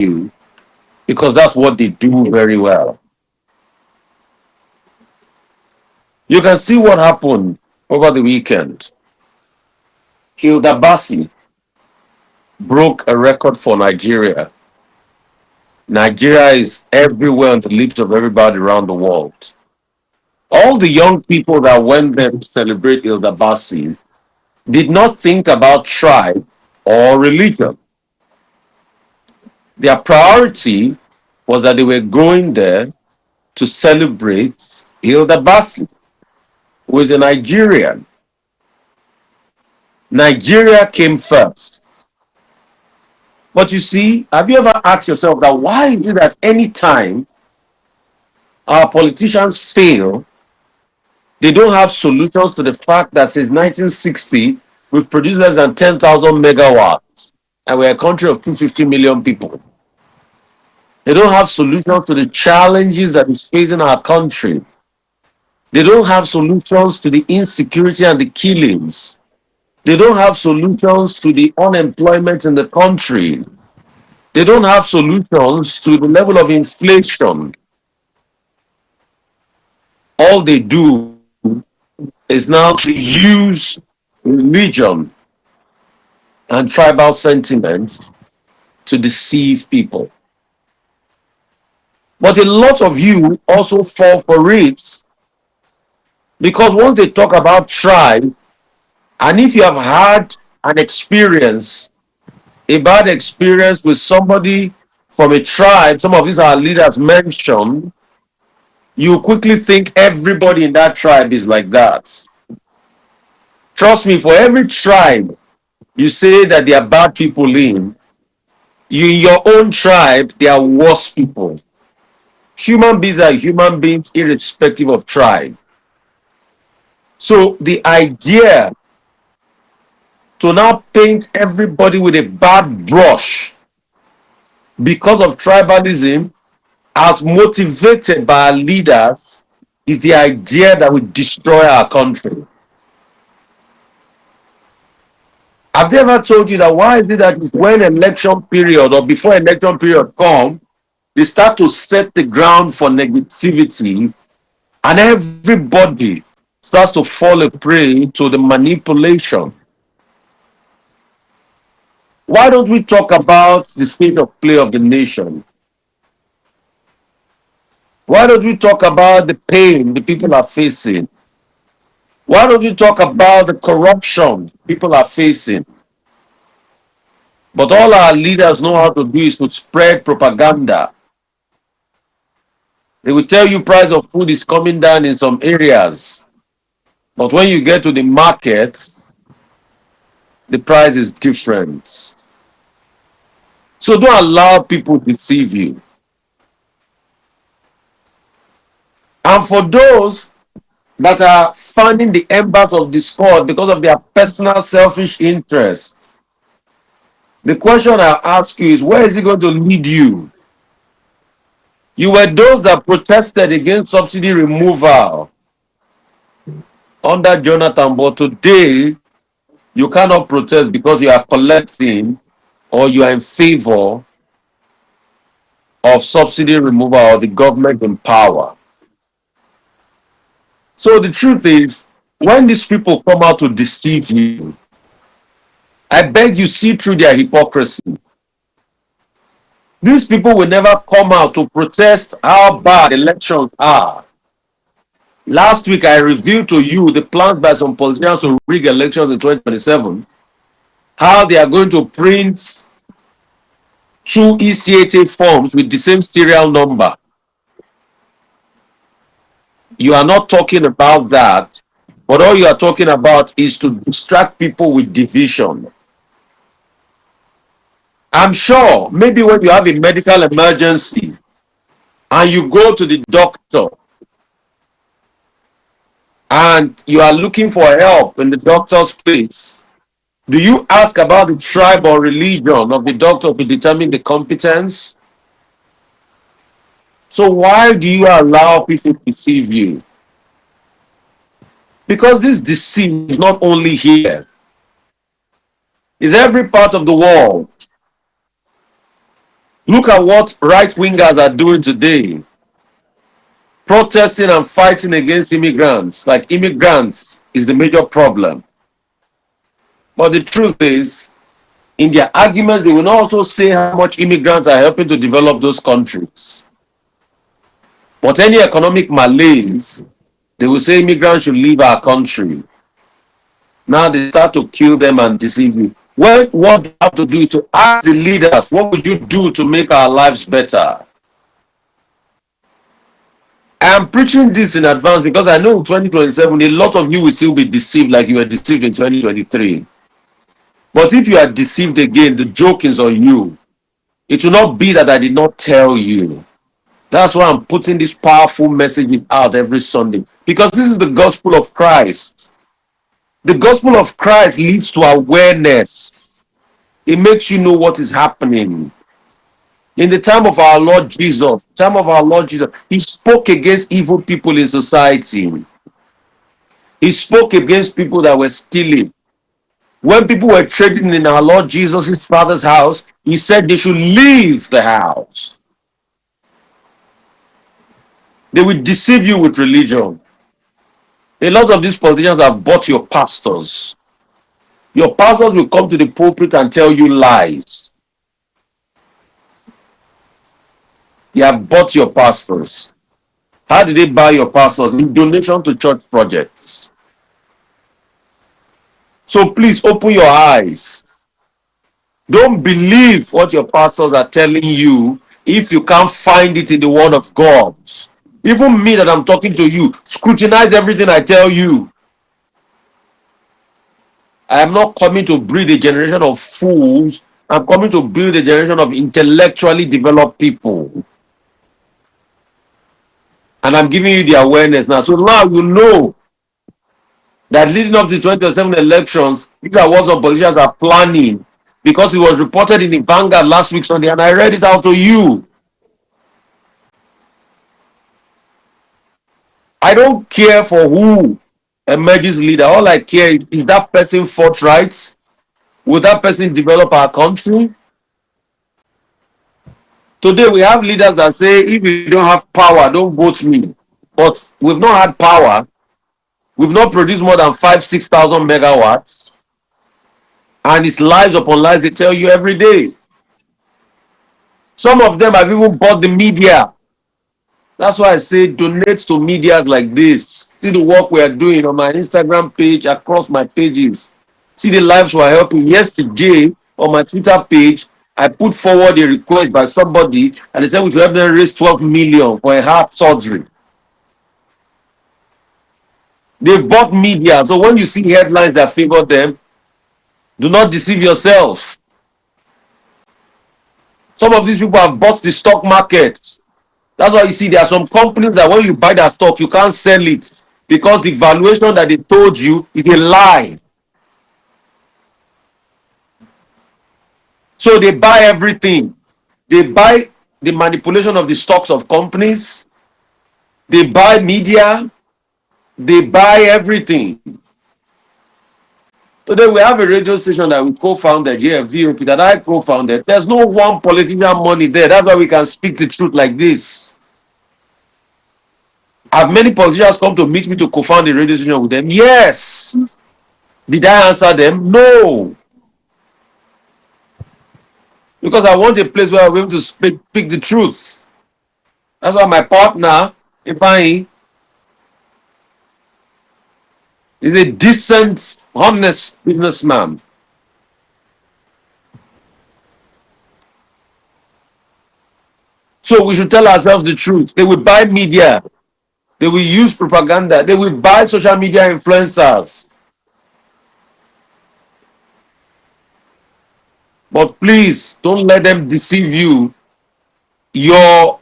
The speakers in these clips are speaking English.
you because that's what they do very well. You can see what happened over the weekend. Hilda Bassi broke a record for Nigeria. Nigeria is everywhere on the lips of everybody around the world. All the young people that went there to celebrate Hilda Bassi did not think about tribe or religion. Their priority was that they were going there to celebrate Hilda Bassi, who is a Nigerian. Nigeria came first. But you see, have you ever asked yourself that why is it that any time our politicians fail, they don't have solutions to the fact that since 1960, we've produced less than 10,000 megawatts and we're a country of 250 million people. They don't have solutions to the challenges that is facing our country. They don't have solutions to the insecurity and the killings. They don't have solutions to the unemployment in the country. They don't have solutions to the level of inflation. All they do is now to use religion and tribal sentiments to deceive people. But a lot of you also fall for it because once they talk about tribe, and if you have had an experience, a bad experience with somebody from a tribe, some of these our leaders mentioned, you quickly think everybody in that tribe is like that. Trust me, for every tribe you say that they are bad people in your own tribe, they are worse people. Human beings are human beings irrespective of tribe. So the idea to now paint everybody with a bad brush because of tribalism as motivated by our leaders is the idea that will destroy our country. Have they ever told you that why is it that when election period or before election period come, they start to set the ground for negativity and everybody starts to fall a prey to the manipulation? Why don't we talk about the state of play of the nation? Why don't we talk about the pain the people are facing? Why don't we talk about the corruption people are facing? But all our leaders know how to do is to spread propaganda. They will tell you price of food is coming down in some areas. But when you get to the market, the price is different. So don't allow people to deceive you. And for those that are finding the embers of discord because of their personal selfish interest, the question I ask you is, where is it going to lead you? You were those that protested against subsidy removal under Jonathan, but today you cannot protest because you are collecting or you are in favor of subsidy removal or the government in power. So the truth is, when these people come out to deceive you, I beg you see through their hypocrisy. These people will never come out to protest how bad elections are. Last week, I revealed to you the plans by some politicians to rig elections in 2027, how they are going to print two ECHA forms with the same serial number. You are not talking about that, but all you are talking about is to distract people with division. I'm sure maybe when you have a medical emergency and you go to the doctor and you are looking for help in the doctor's place, do you ask about the tribe or religion of the doctor to determine the competence? So why do you allow people to deceive you? Because this deceit is not only here, it's every part of the world. Look at what right wingers are doing today, protesting and fighting against immigrants. Like immigrants is the major problem. But the truth is, in their arguments, they will not also say how much immigrants are helping to develop those countries. But any economic malaise, they will say immigrants should leave our country. Now they start to kill them and deceive you. Well, what you have to do is to ask the leaders, what would you do to make our lives better? I am preaching this in advance because I know in 2027, a lot of you will still be deceived like you were deceived in 2023. But if you are deceived again, the joke is on you. It will not be that I did not tell you. That's why I'm putting this powerful message out every Sunday. Because this is the gospel of Christ. The gospel of Christ leads to awareness. It makes you know what is happening. In the time of our Lord Jesus, he spoke against evil people in society. He spoke against people that were stealing. When people were trading in our Lord Jesus' father's house, he said they should leave the house. They will deceive you with religion. A lot of these politicians have bought your pastors. Your pastors will come to the pulpit and tell you lies. They have bought your pastors. How did they buy your pastors? In donation to church projects. So please open your eyes. Don't believe what your pastors are telling you if you can't find it in the word of God. Even me that I'm talking to you, scrutinize everything I tell you. I am not coming to breed a generation of fools. I'm coming to build a generation of intellectually developed people. And I'm giving you the awareness now. So now you know that leading up to the 2027 elections, these are what some politicians are planning, because it was reported in the Vanguard last week Sunday, and I read it out to you. I don't care for who emerges leader. All I care is that person fought right. Will that person develop our country? Today we have leaders that say, if you don't have power, don't vote me. But we've not had power. We've not produced more than 5,000-6,000 megawatts. And it's lies upon lies they tell you every day. Some of them have even bought the media. That's why I say donate to media like this. See the work we are doing on my Instagram page, across my pages. See the lives we are helping. Yesterday, on my Twitter page, I put forward a request by somebody, and they said we should help them raise 12 million for a heart surgery. They've bought media. So when you see headlines that favor them, do not deceive yourself. Some of these people have bought the stock markets. That's why you see there are some companies that when you buy their stock, you can't sell it because the valuation that they told you is a lie. So they buy everything. They buy the manipulation of the stocks of companies. They buy media. They buy everything. Today we have a radio station that we co-founded here, VOP, that I co-founded. There's no one politician money there. That's why we can speak the truth like this. Have many politicians come to meet me to co-found a radio station with them? Yes. Did I answer them? No. Because I want a place where I'll be able to speak the truth. That's why my partner, Ifeanyi, is a decent, honest businessman. So we should tell ourselves the truth. They will buy media. They will use propaganda. They will buy social media influencers. But please, don't let them deceive you. Your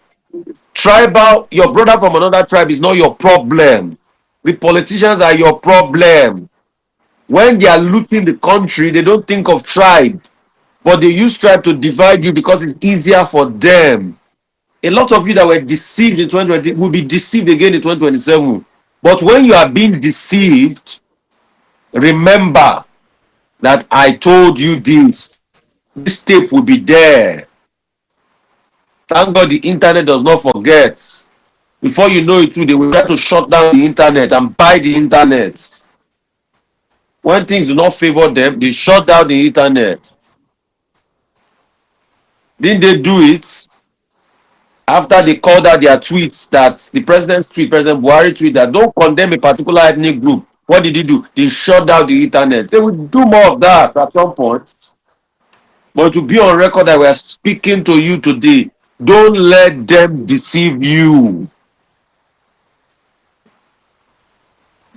brother from another tribe is not your problem. The politicians are your problem. When they are looting the country, they don't think of tribe. But they use tribe to divide you because it's easier for them. A lot of you that were deceived in 2020 will be deceived again in 2027. But when you are being deceived, remember that I told you this. This tape will be there. Thank God the internet does not forget. Before you know it too, they will try to shut down the internet and buy the internet. When things do not favor them, they shut down the internet. Didn't they do it after they called out their tweets that the president's tweet, President Buhari tweet that don't condemn a particular ethnic group? What did he do? They shut down the internet. They will do more of that at some point. But to be on record that we are speaking to you today, don't let them deceive you.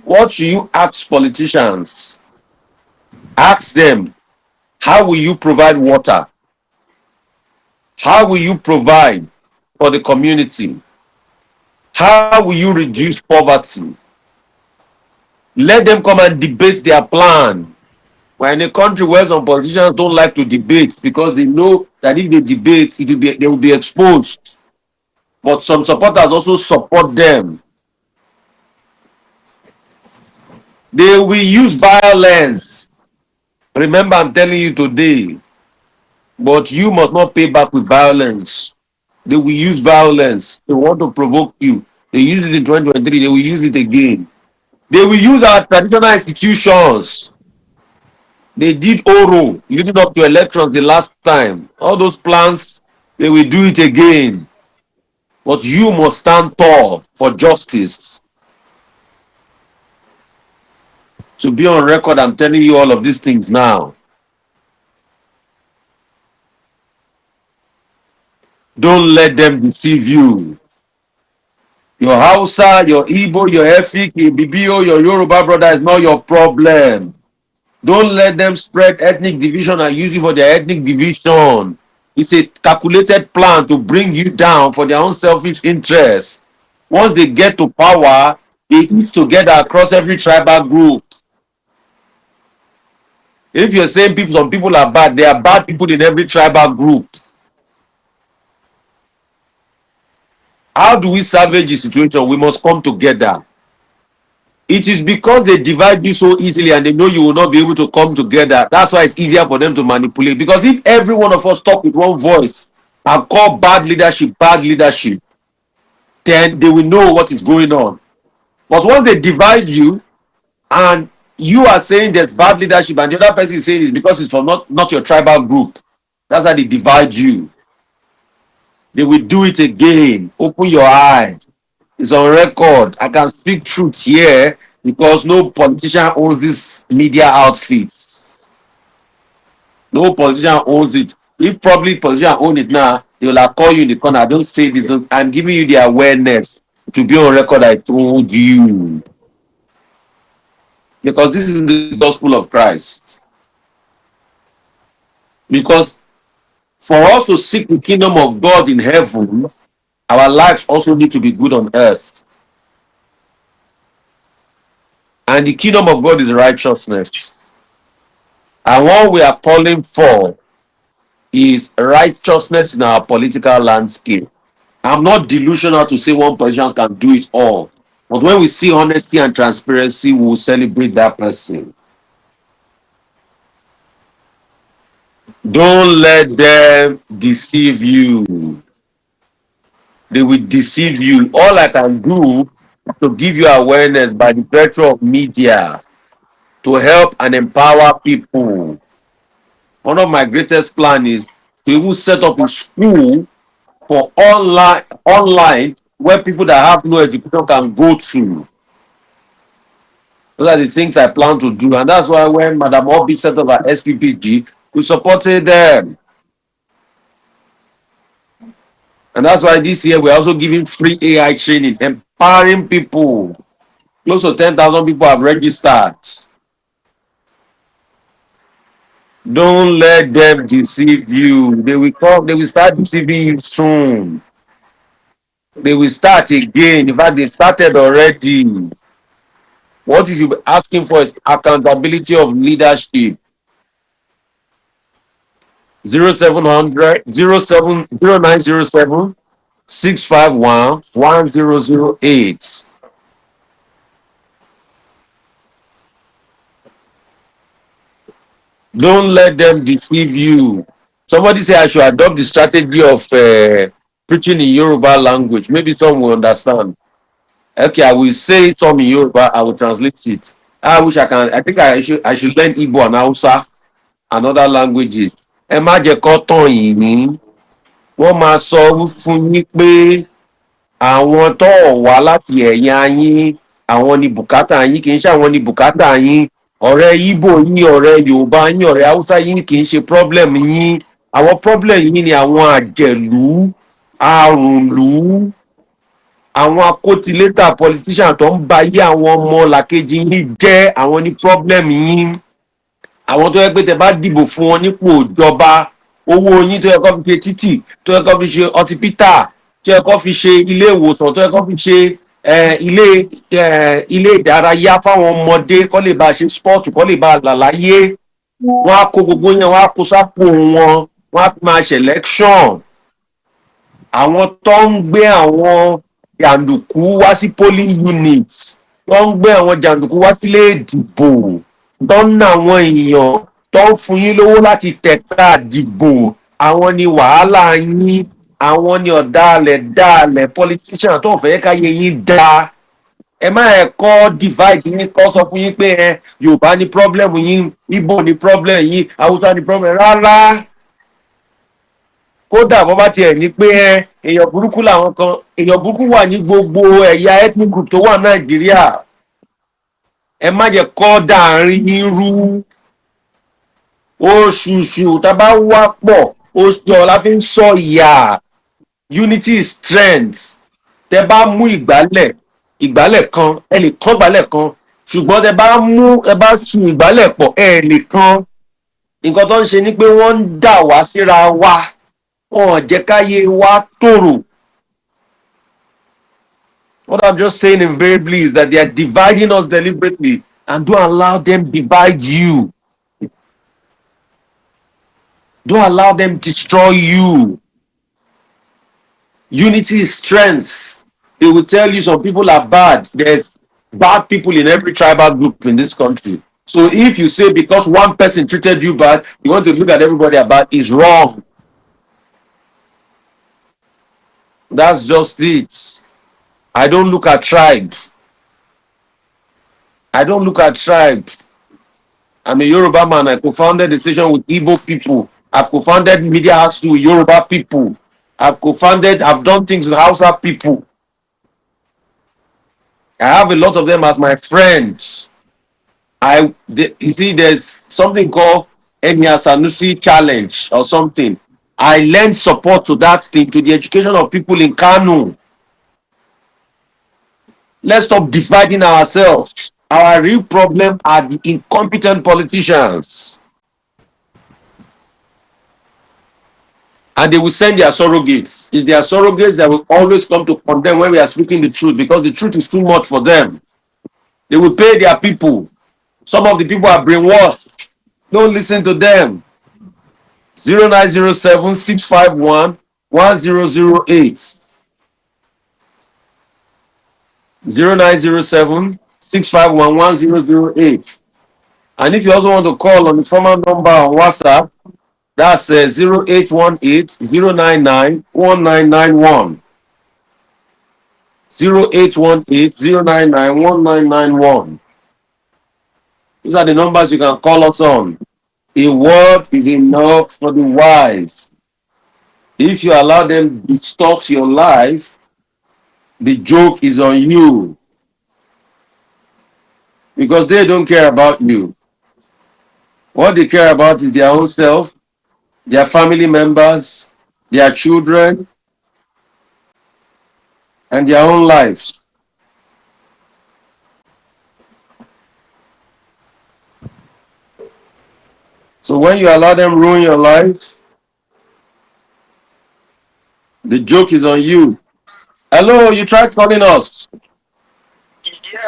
What should you ask politicians? Ask them, how will you provide water? How will you provide for the community? How will you reduce poverty? Let them come and debate their plan. We're in a country where some politicians don't like to debate because they know that if they debate, they will be exposed. But some supporters also support them. They will use violence. Remember, I'm telling you today, but you must not pay back with violence. They will use violence. They want to provoke you. They used it in 2023. They will use it again. They will use our traditional institutions. They did Oro leading up to elections the last time. All those plans, they will do it again. But you must stand tall for justice. To be on record, I'm telling you all of these things now. Don't let them deceive you. Your Hausa, your Igbo, your Efik, your Bibio, your Yoruba brother is not your problem. Don't let them spread ethnic division and use you for their ethnic division. It's a calculated plan to bring you down for their own selfish interests. Once they get to power, they eat together across every tribal group. If you're saying some people are bad, there are bad people in every tribal group. How do we salvage the situation? We must come together. It is because they divide you so easily and they know you will not be able to come together. That's why it's easier for them to manipulate. Because if every one of us talk with one voice and call bad leadership, then they will know what is going on. But once they divide you and you are saying there's bad leadership and the other person is saying it's because it's from not your tribal group, that's how they divide you. They will do it again. Open your eyes. It's on record. I can speak truth here because no politician owns this media outfits. No politician owns it. If probably politician own it now, they will call you in the corner. Don't say this. I'm giving you the awareness to be on record. I told you. Because this is the gospel of Christ. Because for us to seek the kingdom of God in heaven, our lives also need to be good on earth. And the kingdom of God is righteousness. And what we are calling for is righteousness in our political landscape. I'm not delusional to say one politician can do it all. But when we see honesty and transparency, we will celebrate that person. Don't let them deceive you. They will deceive you. All I can do is to give you awareness by the virtue of media to help and empower people. One of my greatest plans is to even set up a school for online where people that have no education can go to. Those are the things I plan to do. And that's why when Madam Obi set up at SPPG, we supported them. And that's why this year we're also giving free AI training, empowering people. Close to 10,000 people have registered. Don't let them deceive you. They will come, they will start deceiving you soon. They will start again. In fact, they started already. What you should be asking for is accountability of leadership. 0700 0907 651 1008. Don't let them deceive you. Somebody say I should adopt the strategy of preaching in Yoruba language. Maybe some will understand. Okay, I will say some in Yoruba. I will translate it. I wish I can. I think I should learn Igbo and Hausa and other languages. Ẹ má jẹ́ kó tàn yín ní. Wọ́n máa sọ fún yín pé àwọn tó wá láti ẹ̀yà yín àwọn ni bùkátà yín kì í ṣe àwọn ni bùkátà yín. Ọ̀rẹ́ Igbo yín, ọ̀rẹ́ Yorùbá yín, ọ̀rẹ́ Hausa yín kì í ṣe problem yín. Àwọn problem yín ni àwọn àjẹ̀lú, àrùnlú, àwọn akótilétà politician tó ń ba ayé àwọn ọmọ làkejì yín jẹ́ àwọn ní problem yín. Àwọn tó yẹ pé tẹ bá dìbò fún wọn nípò ìjọba owó yín tó yẹ kó fi ṣe títì tó yẹ kó fi ṣe ọtípítà tó yẹ kó fi ṣe ilé ìwòsàn tó yẹ kó fi ṣe ilé ìdárayá fáwọn ọmọdé kó lè bá ṣe sport kó lè bá làlàyé wọn á kó gbogbo yẹn wọn á kó sápò wọn á fi máa ṣe election. Àwọn tó ń gbé àwọn jàǹdùkú wá sí polling unit tó ń gbé àwọn jàǹdùkú wá sílé ìdìbò tó ń ná àwọn èèyàn tó ń fún yín lówó láti tẹ̀ka dìbò àwọn ni wàhálà yín àwọn ni ọ̀dàlẹ̀ politician tó ń fẹ́ káyé yín dáa. Ẹ má ẹ̀ kọ́ divide yín kọ́ sọ fún yín pé Yorùbá ní problem yín Igbo ní problem yín Hausa ní problem rárá. Kódà bó bá tiẹ̀ ní pé èèyàn burúkú làwọn kan èèyàn burúkú wà ní gbogbo ẹ̀yà ethnic group tó wà Nàìjíríà. Ẹ má jẹ́ kọ́ dàárín yín rú. Oṣooṣù tá a bá wá pọ̀ oṣù ọ̀la fi ń sọ ìyà. Unity is strength. Tẹ bá mú ìgbálẹ̀ kan ẹ lè kán ìgbálẹ̀ kan ṣùgbọ́n ẹ bá sun ìgbálẹ̀ pọ̀ ẹ lè kán. Nǹkan tó ń ṣe ni pé wọ́n ń dà wá síra wa wọn ò jẹ́ káyé wa tòrò. What I'm just saying invariably is that they are dividing us deliberately and don't allow them divide you. Don't allow them destroy you. Unity is strength. They will tell you some people are bad. There's bad people in every tribal group in this country. So if you say because one person treated you bad, you want to look at everybody as bad, is wrong. That's just it. I don't look at tribe. I don't look at tribe. I'm a Yoruba man. I co-founded the station with Igbo people. I've co-founded media house with Yoruba people. I've done things with Hausa people. I have a lot of them as my friends. You see, there's something called Emia Sanusi Challenge or something. I lend support to that thing, to the education of people in Kano. Let's stop dividing ourselves. Our real problem are the incompetent politicians. And they will send their surrogates. It's their surrogates that will always come to condemn when we are speaking the truth because the truth is too much for them. They will pay their people. Some of the people are brainwashed. Don't listen to them. 0907 651 1008. 0907 651 1008. And if you also want to call on the former number on WhatsApp, that's 0818 099 1991. 0818 099 1991. These are the numbers you can call us on. A word is enough for the wise. If you allow them to distort your life, the joke is on you. Because they don't care about you. What they care about is their own self, their family members, their children, and their own lives. So when you allow them ruin your life, the joke is on you. Hello, you tried calling us. Yeah,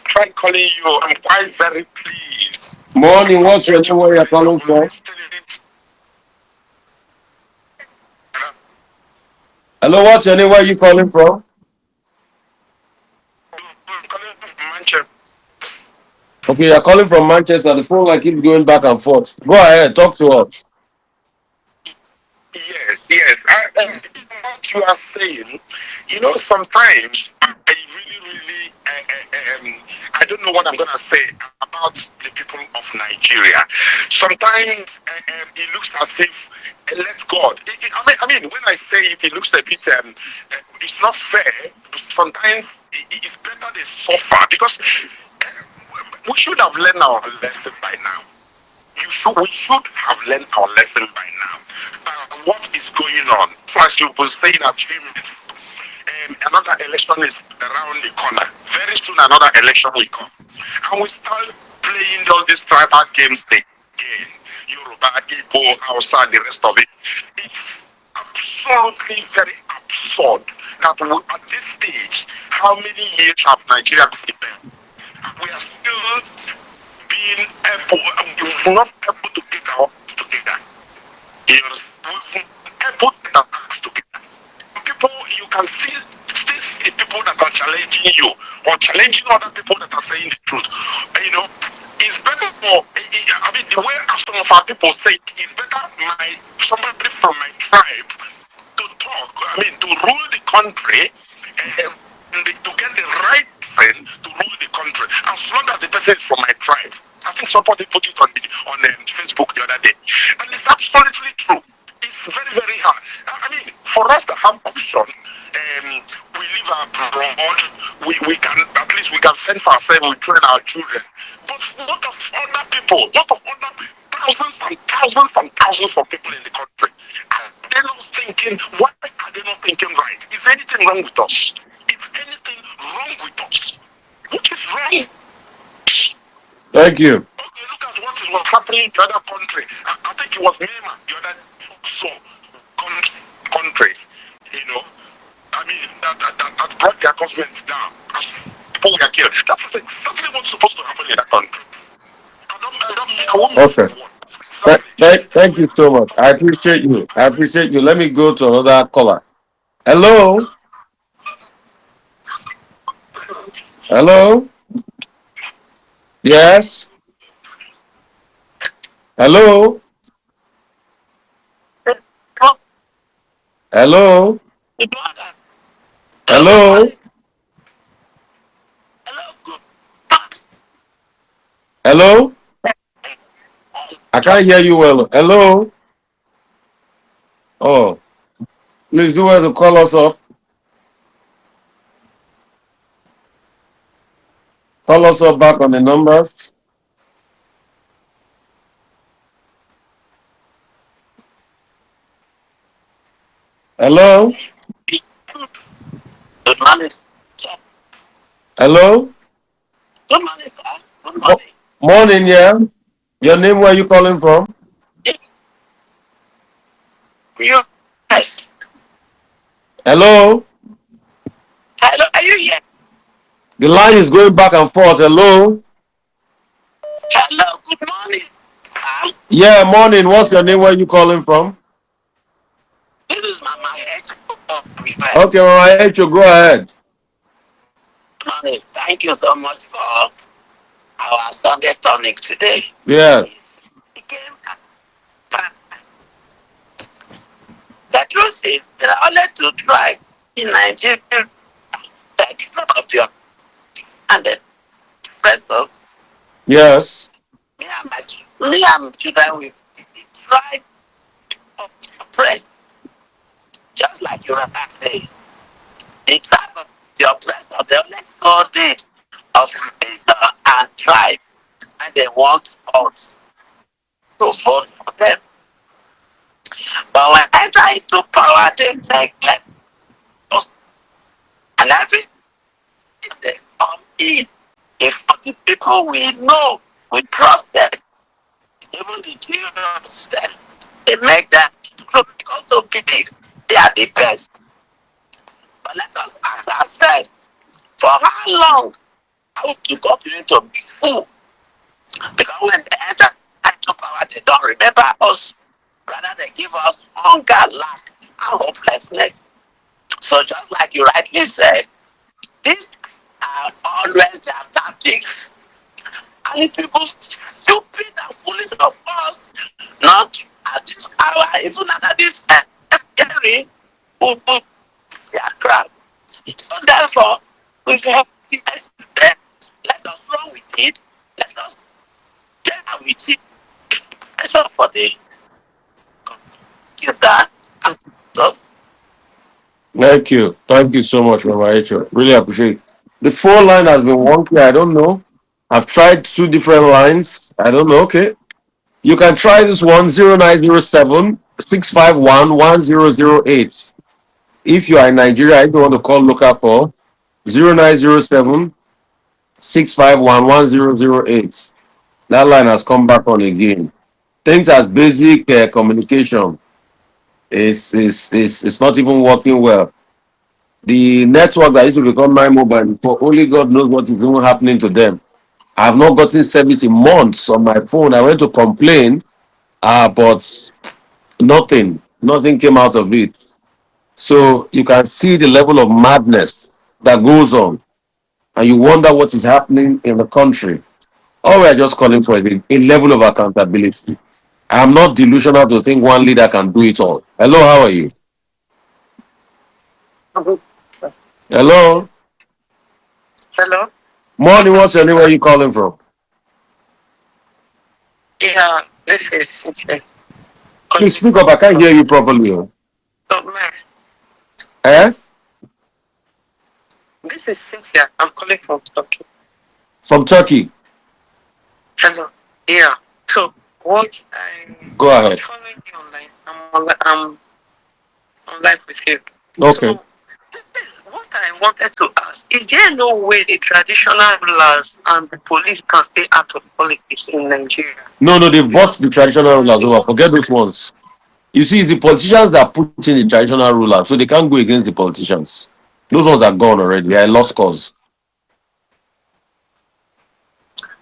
tried calling you. I'm quite very pleased. Morning, what's your name? Where you're calling from? Hello, what's your name? Where are you calling from? I'm calling from Manchester. Okay, you're calling from Manchester. The phone line keeps going back and forth. Go ahead, talk to us. Yes, yes. What you are saying, sometimes I really, I don't know what I'm gonna say about the people of Nigeria. Sometimes it looks as if let God. I mean, when I say it, it looks a bit. It's not fair. Sometimes it's better they suffer because we should have learned our lesson by now. We should have learned our lesson by now. What is going on? As you were saying a few minutes, another election is around the corner. Very soon, another election will come, and we start playing all these tribal games again. Yoruba, Igbo, Hausa, and the rest of it. It's absolutely very absurd that at this stage, how many years have Nigeria been there? We are still being able, we've not able to get our acts together. We've able to get our acts together. People, you can still see the people that are challenging you or challenging other people that are saying the truth. It's better for, the way some of our people say it, it's better somebody from my tribe to talk, to rule the country, to get the right thing to rule the country, as long as the person is from my tribe. I think somebody put it on Facebook the other day, and it's absolutely true. It's very, very hard. For us to have option, we live abroad. We can at least we can send for ourselves. We train our children, but lot of other people, lot of other thousands and thousands and thousands of people in the country. Are they not thinking? Why are they not thinking right? Is anything wrong with us? Is anything wrong with us? What is wrong? Thank you. Okay, look at what was happening in the other country. I think it was Myanmar, the other so countries, that brought their governments down. As people were killed. That was exactly what's supposed to happen in that country. I won't miss Okay. the word. Exactly. Thank you so much. I appreciate you. I appreciate you. Let me go to another caller. Hello? Hello? Yes? Hello? Hello? Hello? Hello? I can't hear you well. Hello? Oh, please do well to call us up. Call us up back on the numbers. Hello? Good morning. Hello? Good morning, sir. Good Mo- morning. Morning, yeah. Your name, where you calling from? You, yes. Hello? Hello, are you here? The line is going back and forth. Hello? Hello, good morning. Yeah, morning. What's your name? Where you calling from? This is Mama H. Okay, Mama Echo, go ahead. Morning. Thank you so much for our Sunday tonic today. Yes. It came back. The truth is, there are only two tribes in Nigeria that developed your and the rest of Yes. me and my children with the tribe of the oppressed, just like you were saying. The tribe of the oppressor, they only saw the of religion and tribe, and they want us to vote for them. But when I enter into power, they neglect us, and everything they come in. If the people we know, we trust them, even the children, they make them because to believe they are the best. But let us ask ourselves, for how long are we to continue to be fool? Because when they enter into power, they don't remember us. Rather, they give us hunger, lack, and hopelessness. So just like you rightly said, these are always their tactics. And if people stupid and foolish of us not at this hour, it's not at this scary. Yeah, crap. So therefore, we say, yes, let us run with it. Let us get out with it. So for the give that just Thank you. Thank you so much, Mama Rachel. Really appreciate it. The phone line has been wonky. I don't know. I've tried two different lines. I don't know. Okay. You can try this one 0907 651 1008. If you are in Nigeria, if you want to call local call 0907 651 1008. That line has come back on again. Things as basic communication is not even working well. The network that used to become my mobile, for only God knows what is even happening to them. I have not gotten service in months on my phone. I went to complain, but nothing came out of it. So you can see the level of madness that goes on, and you wonder what is happening in the country. All we are just calling for is a level of accountability. I am not delusional to think one leader can do it all. Hello, how are you? Hello, hello. morning. What's your name? Where are you calling from? Yeah, this is Please speak up. I can't hear you properly. Oh. so, man, Eh? this is Cynthia. I'm calling from Turkey. From Turkey. Hello. Yeah. So what Go I'm ahead. following you online. I'm on live with you. Okay. So this is what I wanted to ask. Is there no way the traditional rulers and the police can stay out of politics in Nigeria? No, they've bought Because the traditional rulers over. Forget those ones. You see, it's the politicians that put in the traditional rulers, so they can't go against the politicians. Those ones are gone already. They are a lost cause.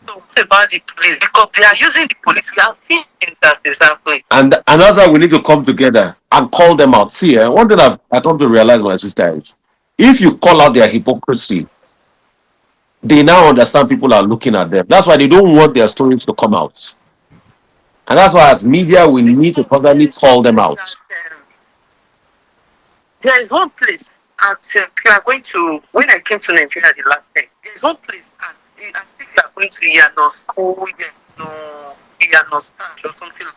so what about the police? Because they are using the police. We are seeing things that is happening. And that's why we need to come together and call them out. See, one thing I come to realize, my sister, is if you call out their hypocrisy, they now understand people are looking at them. That's why they don't want their stories to come out. And that's why, as media, we need to There constantly is one call them place out. that there is one place at we are going to when I came to Nigeria the last time. There is one place as if you are going to Yano school, Yano start or something like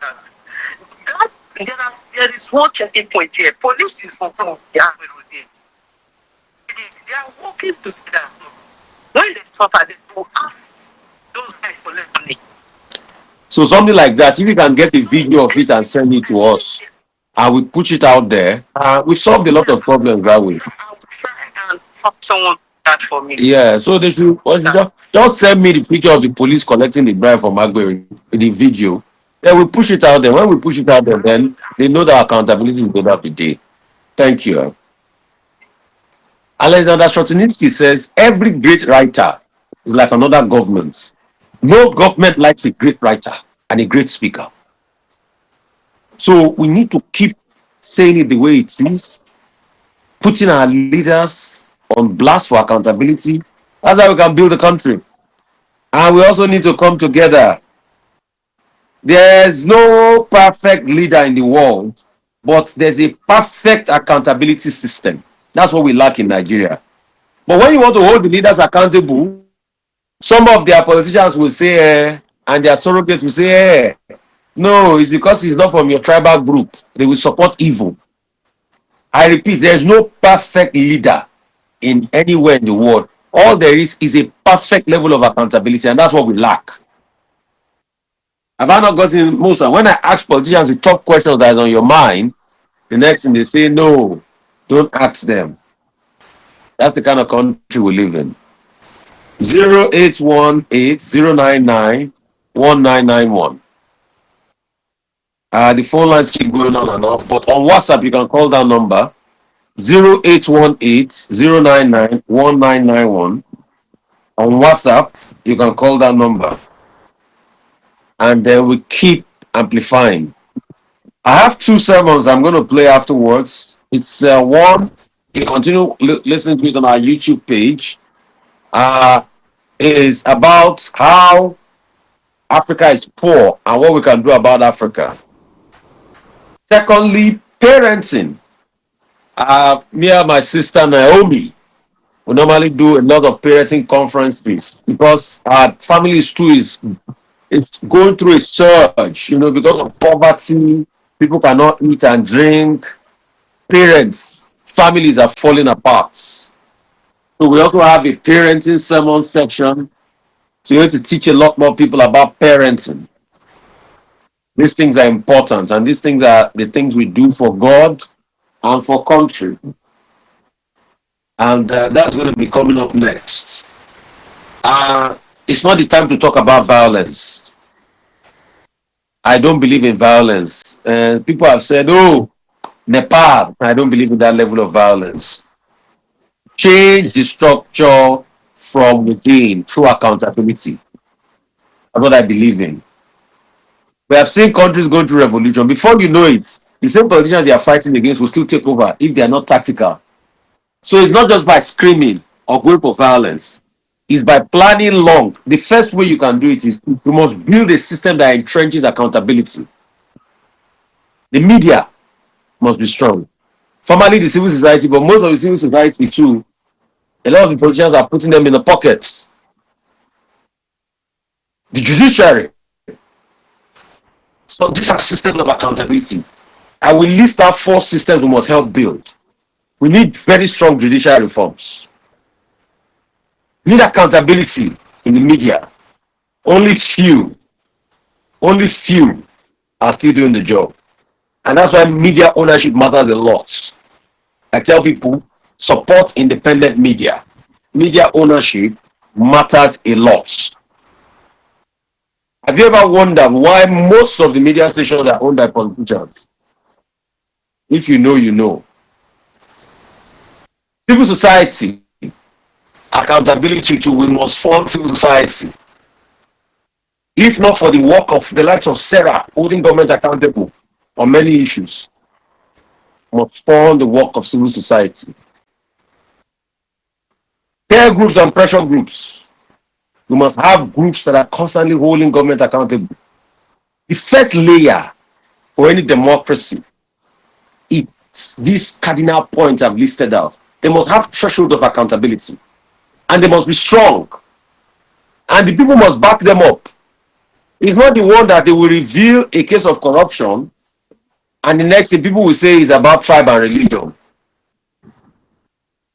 that. There is one checking point here. Police is on top of the avenue there. They are working together. So when they stop at the will ask those guys for money. So something like that, if you can get a video of it and send it to us, and we push it out there, we solved a lot of problems that way. I will try and help someone that for me. Yeah, so they should just send me the picture of the police collecting the bribe from Agbero, the video. Then we push it out there. When we push it out there, then they know that accountability is going to be day. Thank you. Alexander Shortininsky says every great writer is like another government. No government likes a great writer and a great speaker. So we need to keep saying it the way it is, putting our leaders on blast for accountability. That's how we can build the country. And we also need to come together. There's no perfect leader in the world, but there's a perfect accountability system. That's what we lack in Nigeria. But when you want to hold the leaders accountable, some of their politicians will say, and their surrogates will say, no, it's because he's not from your tribal group. They will support evil. I repeat, there's no perfect leader in anywhere in the world. All there is a perfect level of accountability, and that's what we lack. Have I not gotten most of when I ask politicians the tough questions that is on your mind, the next thing they say, no, don't ask them. That's the kind of country we live in. 0818 099 1991. The phone lines keep going on and off, but on WhatsApp you can call that number 0818 099 1991. On WhatsApp, you can call that number. And then we keep amplifying. I have two sermons I'm going to play afterwards. It's one, you continue listening to it on our YouTube page. Is about how Africa is poor and what we can do about Africa. Secondly, parenting. Me and my sister Naomi, we normally do a lot of parenting conferences because our family too is it's going through a surge, because of poverty. People cannot eat and drink. Parents, families are falling apart. So we also have a parenting sermon section. So you have to teach a lot more people about parenting. These things are important, and these things are the things we do for God and for country. And that's going to be coming up next. It's not the time to talk about violence. I don't believe in violence. People have said, oh, Nepal, I don't believe in that level of violence. Change the structure from within through accountability. That's what I believe in. We have seen countries going through revolution. Before you know it, the same politicians they are fighting against will still take over if they are not tactical. So it's not just by screaming or going for violence. It's by planning long. The first way you can do it is you must build a system that entrenches accountability. The media must be strong. Formerly the civil society, but most of the civil society too, a lot of the politicians are putting them in the pockets. The judiciary. So these are systems of accountability. I will list out 4 systems we must help build. We need very strong judicial reforms. We need accountability in the media. Only few, only few are still doing the job. And that's why media ownership matters a lot. I tell people, support independent media. Media ownership matters a lot. Have you ever wondered why most of the media stations are owned by politicians? If you know, you know. Civil society, accountability too, we must form civil society. If not for the work of the likes of Sarah holding government accountable on many issues, must form the work of civil society. Peer groups and pressure groups. We must have groups that are constantly holding government accountable. The first layer for any democracy, it's these cardinal points I've listed out. They must have threshold of accountability. And they must be strong. And the people must back them up. It's not the one that they will reveal a case of corruption and the next thing people will say is about tribe and religion.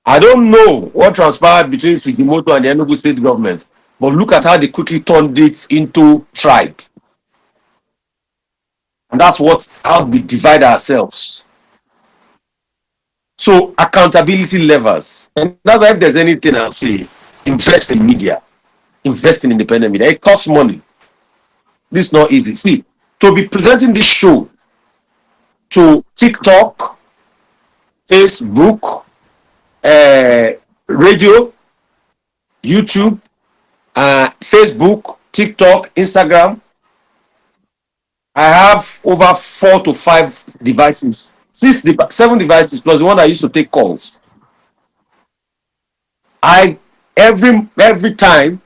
I don't know what transpired between Fujimoto and the Enugu state government, but look at how they quickly turned it into tribe. And that's how we divide ourselves. So accountability levels. And that's why if there's anything I'll say, invest in media. Invest in independent media. It costs money. This is not easy. See, to be presenting this show to TikTok, Facebook, radio, YouTube, Facebook, TikTok, Instagram. I have over 4 to 5 devices, 7 devices plus the one I used to take calls. Every time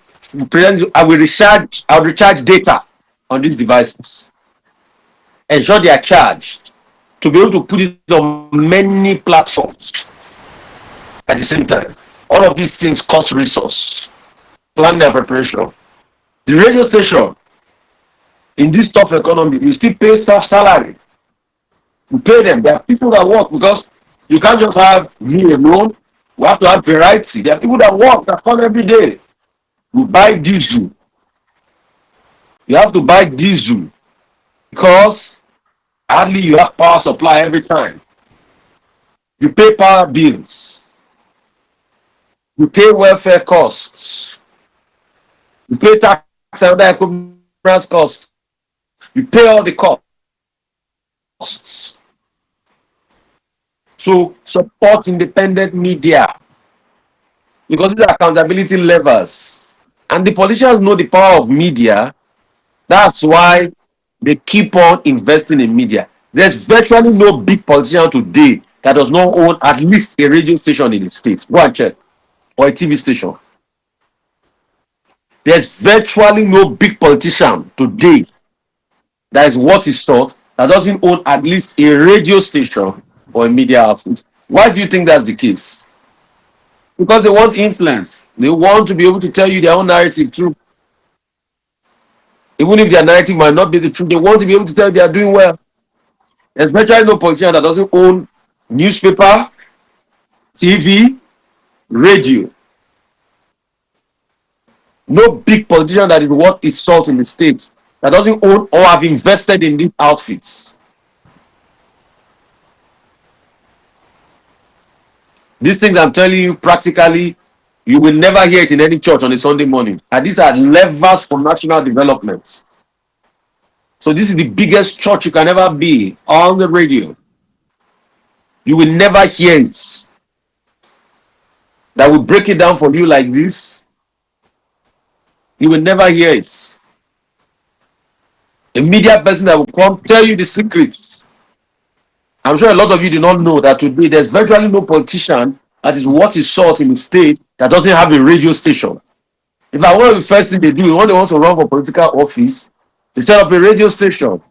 I will recharge data on these devices. Ensure they are charged to be able to put it on many platforms at the same time. All of these things cost resource. Plan their preparation. The radio station in this tough economy, you still pay staff salary. You pay them. There are people that work because you can't just have me alone. We have to have variety. There are people that work, that come every day. You buy diesel. You have to buy diesel because hardly you have power supply every time. You pay power bills. You pay welfare costs. You pay tax and other equipment costs. You pay all the costs. So support independent media because these are accountability levers. And the politicians know the power of media. That's why they keep on investing in media. There's virtually no big politician today that does not own at least a radio station in the States. Go and check. Or a TV station. There's virtually no big politician today that is what is thought that doesn't own at least a radio station or a media outlet. Why do you think that's the case? Because they want influence. They want to be able to tell you their own narrative through, even if their narrative might not be the truth, they want to be able to tell you they are doing well. There's virtually no politician that doesn't own newspaper, TV, radio. No big politician that is worth its salt in the state that doesn't own or have invested in these outfits. These things I'm telling you practically, you will never hear it in any church on a Sunday morning. And these are levers for national development. So this is the biggest church you can ever be on the radio. You will never hear it. That will break it down for you like this. You will never hear it. A media person that will come tell you the secrets. I'm sure a lot of you do not know that today there's virtually no politician that is what is sought in the state that doesn't have a radio station. In fact, one of the first things they do when they want to run for political office, they set up a radio station.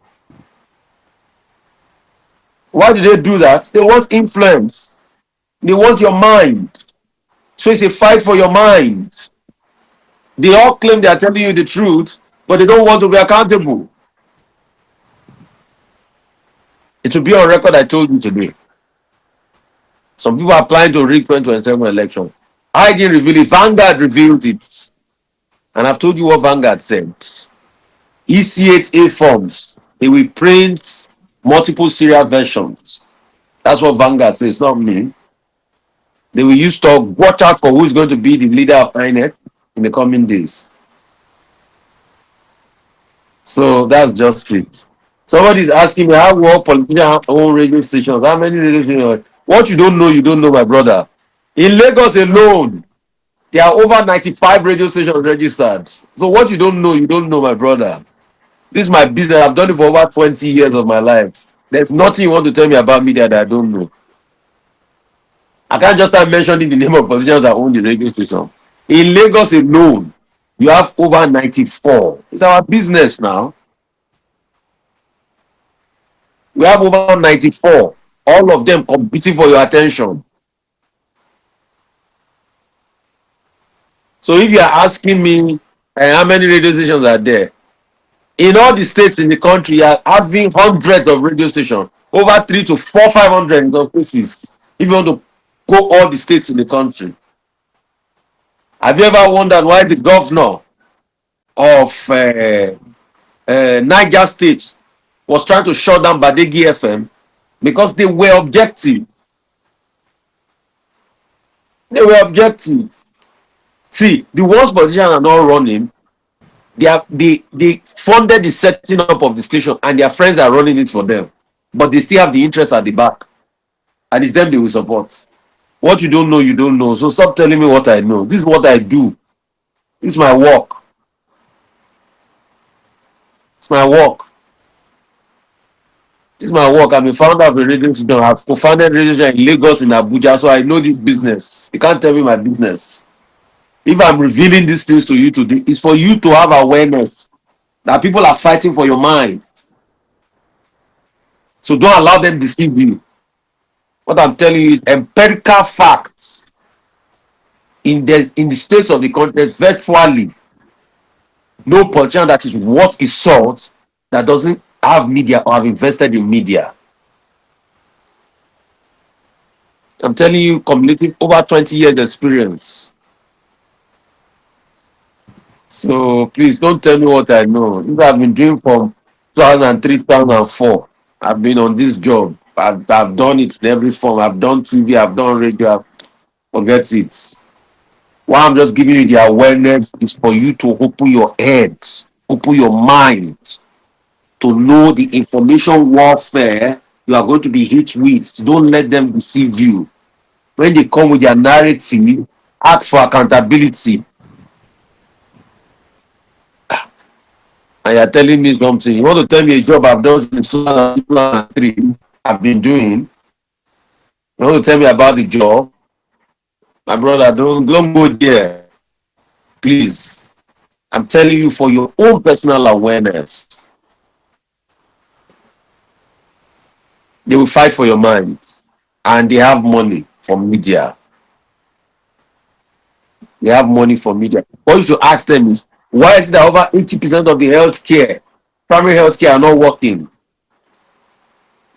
Why do they do that? They want influence. They want your mind. So it's a fight for your mind. They all claim they are telling you the truth, but they don't want to be accountable. It will be on record, I told you today. Some people are applying to rig 2027 election. I didn't reveal it. Vanguard revealed it. And I've told you what Vanguard said. EC8A forms. They will print multiple serial versions. That's what Vanguard says, not me. They will use to watch out for who is going to be the leader of INEC in the coming days. So that's just it. Somebody is asking me how will politicians own radio stations? How many radio stations? What you don't know, my brother. In Lagos alone, there are over 95 radio stations registered. So what you don't know, my brother. This is my business. I've done it for over 20 years of my life. There's nothing you want to tell me about media that I don't know. I can't just start mentioning the name of politicians that own the radio station. In Lagos alone, you have over 94. It's our business now. We have over 94. All of them competing for your attention. So if you are asking me how many radio stations are there, in all the states in the country, you are having hundreds of radio stations, over 300 to 500 in some places. If you want to go all the states in the country, have you ever wondered why the governor of Niger State was trying to shut down Badegi FM? Because they were objective. They were objective. See, the ones politicians are not running, they funded the setting up of the station and their friends are running it for them. But they still have the interest at the back. And it's them they will support. What you don't know, you don't know. So stop telling me what I know. This is what I do. This is my work. It's my work. This is my work. I'm a founder of a radio station. I've co-founded a radio station in Lagos, in Abuja, so I know this business. You can't tell me my business. If I'm revealing these things to you today, it's for you to have awareness that people are fighting for your mind. So don't allow them to deceive you. What I'm telling you is empirical facts. In the states of the country, virtually no politician that is what is sought that doesn't have media or have invested in media. I'm telling you, cumulative over 20 years experience. So please don't tell me what I know. This I've been doing from 2003, 2004. I've been on this job. I've done it in every form. I've done TV, I've done radio. Forget it. Why I'm just giving you the awareness is for you to open your head, open your mind to know the information warfare you are going to be hit with. Don't let them deceive you. When they come with their narrative, ask for accountability. And you're telling me something. You want to tell me a job I've done since 2003, I've been doing. You want to tell me about the job? My brother, don't go there. Please. I'm telling you for your own personal awareness. They will fight for your mind. And they have money from media. They have money from media. What you should ask them is, why is it that over 80% of the healthcare, primary healthcare, are not working?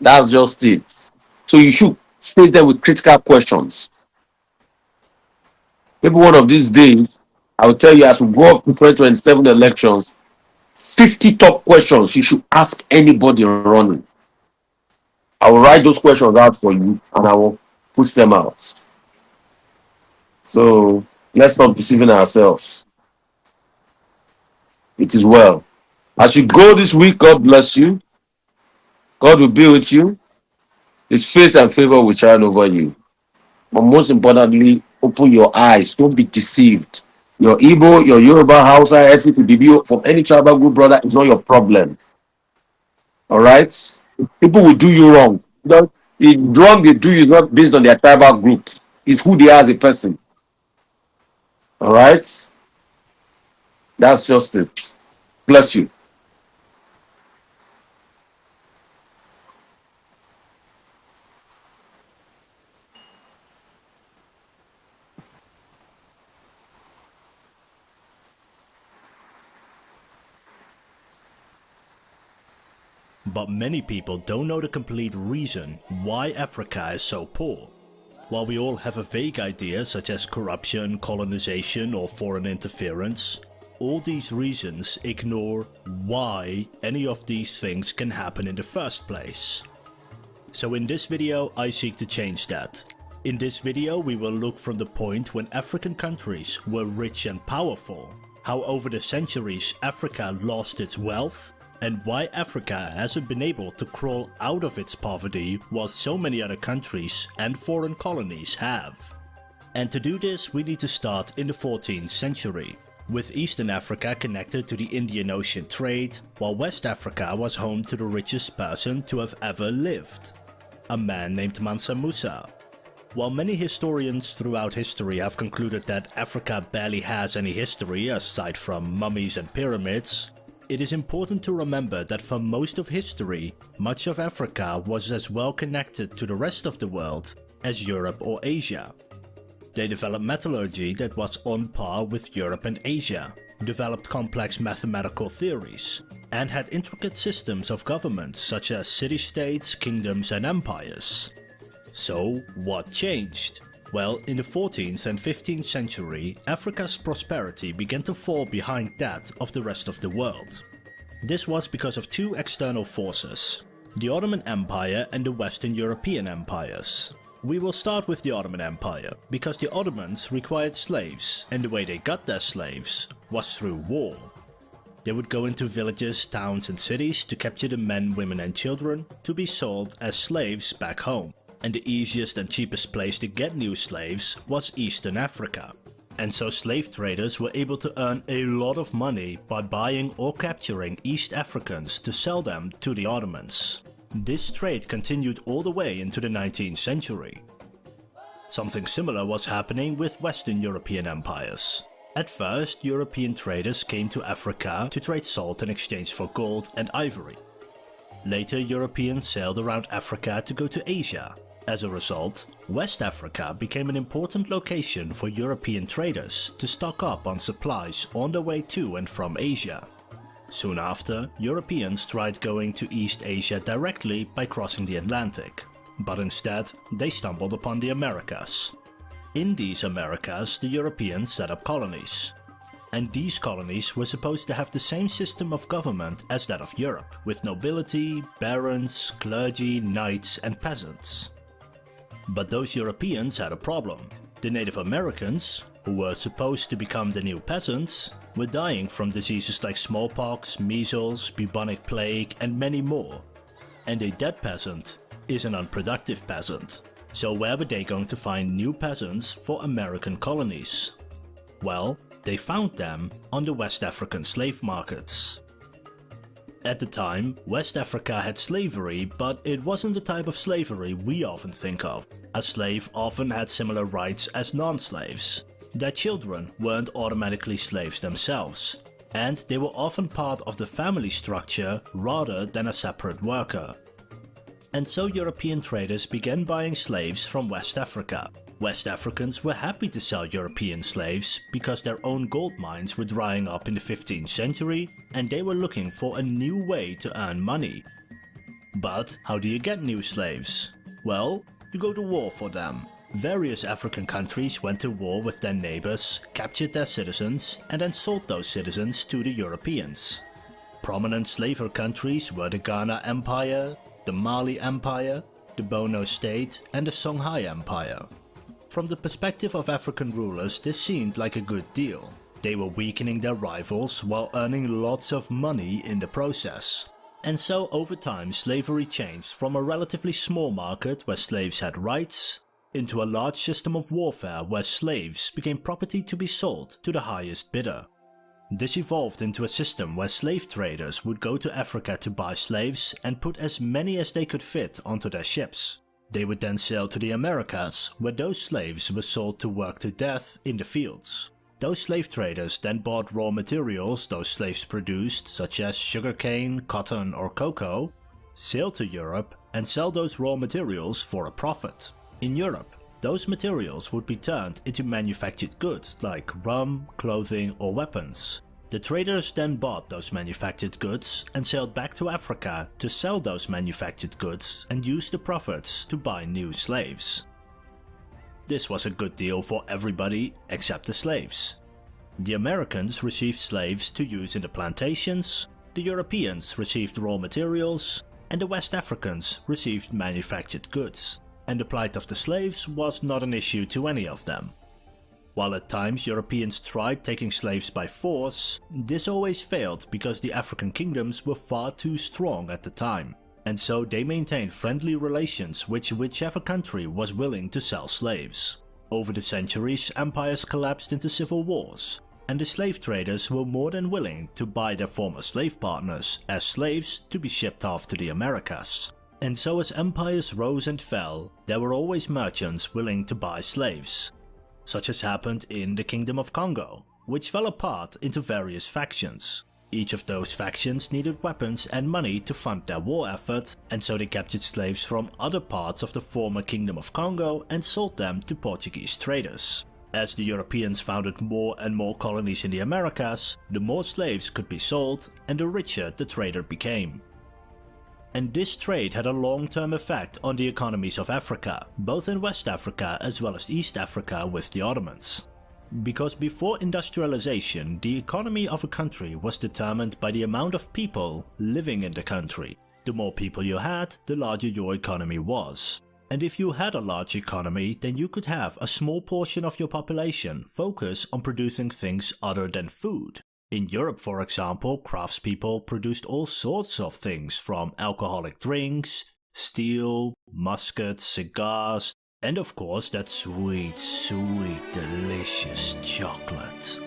That's just it. So you should face them with critical questions. Maybe one of these days, I will tell you, as we go up to 2027 elections, 50 top questions you should ask anybody running. I will write those questions out for you and I will push them out. So let's stop deceiving ourselves. It is well. As you go this week, God bless you. God will be with you. His face and favor will shine over you. But most importantly, open your eyes. Don't be deceived. Your Igbo, your Yoruba, Hausa, everything, from any tribal group, brother, is not your problem. All right? People will do you wrong. The wrong they do is not based on their tribal group. It's who they are as a person. All right? That's just it. Bless you. But many people don't know the complete reason why Africa is so poor. While we all have a vague idea such as corruption, colonization or foreign interference, all these reasons ignore why any of these things can happen in the first place. So in this video I seek to change that. In this video we will look from the point when African countries were rich and powerful, how over the centuries Africa lost its wealth, and why Africa hasn't been able to crawl out of its poverty while so many other countries and foreign colonies have. And to do this we need to start in the 14th century, with Eastern Africa connected to the Indian Ocean trade, while West Africa was home to the richest person to have ever lived, a man named Mansa Musa. While many historians throughout history have concluded that Africa barely has any history aside from mummies and pyramids, it is important to remember that for most of history, much of Africa was as well connected to the rest of the world as Europe or Asia. They developed metallurgy that was on par with Europe and Asia, developed complex mathematical theories, and had intricate systems of governments such as city-states, kingdoms and empires. So, what changed? Well, in the 14th and 15th century, Africa's prosperity began to fall behind that of the rest of the world. This was because of two external forces, the Ottoman Empire and the Western European empires. We will start with the Ottoman Empire, because the Ottomans required slaves, and the way they got their slaves was through war. They would go into villages, towns and cities to capture the men, women and children to be sold as slaves back home. And the easiest and cheapest place to get new slaves was Eastern Africa. And so slave traders were able to earn a lot of money by buying or capturing East Africans to sell them to the Ottomans. This trade continued all the way into the 19th century. Something similar was happening with Western European empires. At first, European traders came to Africa to trade salt in exchange for gold and ivory. Later, Europeans sailed around Africa to go to Asia. As a result, West Africa became an important location for European traders to stock up on supplies on their way to and from Asia. Soon after, Europeans tried going to East Asia directly by crossing the Atlantic, but instead they stumbled upon the Americas. In these Americas, the Europeans set up colonies. And these colonies were supposed to have the same system of government as that of Europe, with nobility, barons, clergy, knights and peasants. But those Europeans had a problem. The Native Americans, who were supposed to become the new peasants, were dying from diseases like smallpox, measles, bubonic plague and many more. And a dead peasant is an unproductive peasant. So where were they going to find new peasants for American colonies? Well, they found them on the West African slave markets. At the time, West Africa had slavery, but it wasn't the type of slavery we often think of. A slave often had similar rights as non-slaves. Their children weren't automatically slaves themselves, and they were often part of the family structure rather than a separate worker. and so European traders began buying slaves from West Africa. West Africans were happy to sell European slaves because their own gold mines were drying up in the 15th century and they were looking for a new way to earn money. But how do you get new slaves? Well, you go to war for them. Various African countries went to war with their neighbors, captured their citizens, and then sold those citizens to the Europeans. Prominent slaver countries were the Ghana Empire, the Mali Empire, the Bono State, and the Songhai Empire. From the perspective of African rulers, this seemed like a good deal. They were weakening their rivals while earning lots of money in the process. And so over time slavery changed from a relatively small market where slaves had rights into a large system of warfare where slaves became property to be sold to the highest bidder. This evolved into a system where slave traders would go to Africa to buy slaves and put as many as they could fit onto their ships. They would then sail to the Americas, where those slaves were sold to work to death in the fields. Those slave traders then bought raw materials those slaves produced, such as sugarcane, cotton or cocoa, sail to Europe and sell those raw materials for a profit. In Europe, those materials would be turned into manufactured goods like rum, clothing or weapons. The traders then bought those manufactured goods and sailed back to Africa to sell those manufactured goods and use the profits to buy new slaves. This was a good deal for everybody except the slaves. The Americans received slaves to use in the plantations, the Europeans received raw materials, and the West Africans received manufactured goods. And the plight of the slaves was not an issue to any of them. While at times Europeans tried taking slaves by force, this always failed because the African kingdoms were far too strong at the time, and so they maintained friendly relations with whichever country was willing to sell slaves. Over the centuries, empires collapsed into civil wars, and the slave traders were more than willing to buy their former slave partners as slaves to be shipped off to the Americas. And so as empires rose and fell, there were always merchants willing to buy slaves. Such as happened in the Kingdom of Congo, which fell apart into various factions. Each of those factions needed weapons and money to fund their war effort, and so they captured slaves from other parts of the former Kingdom of Congo and sold them to Portuguese traders. As the Europeans founded more and more colonies in the Americas, the more slaves could be sold and the richer the trader became. And this trade had a long-term effect on the economies of Africa, both in West Africa as well as East Africa with the Ottomans. Because before industrialization, the economy of a country was determined by the amount of people living in the country. The more people you had, the larger your economy was. And if you had a large economy, then you could have a small portion of your population focus on producing things other than food. In Europe, for example, craftspeople produced all sorts of things from alcoholic drinks, steel, muskets, cigars, and of course that sweet, sweet, delicious chocolate.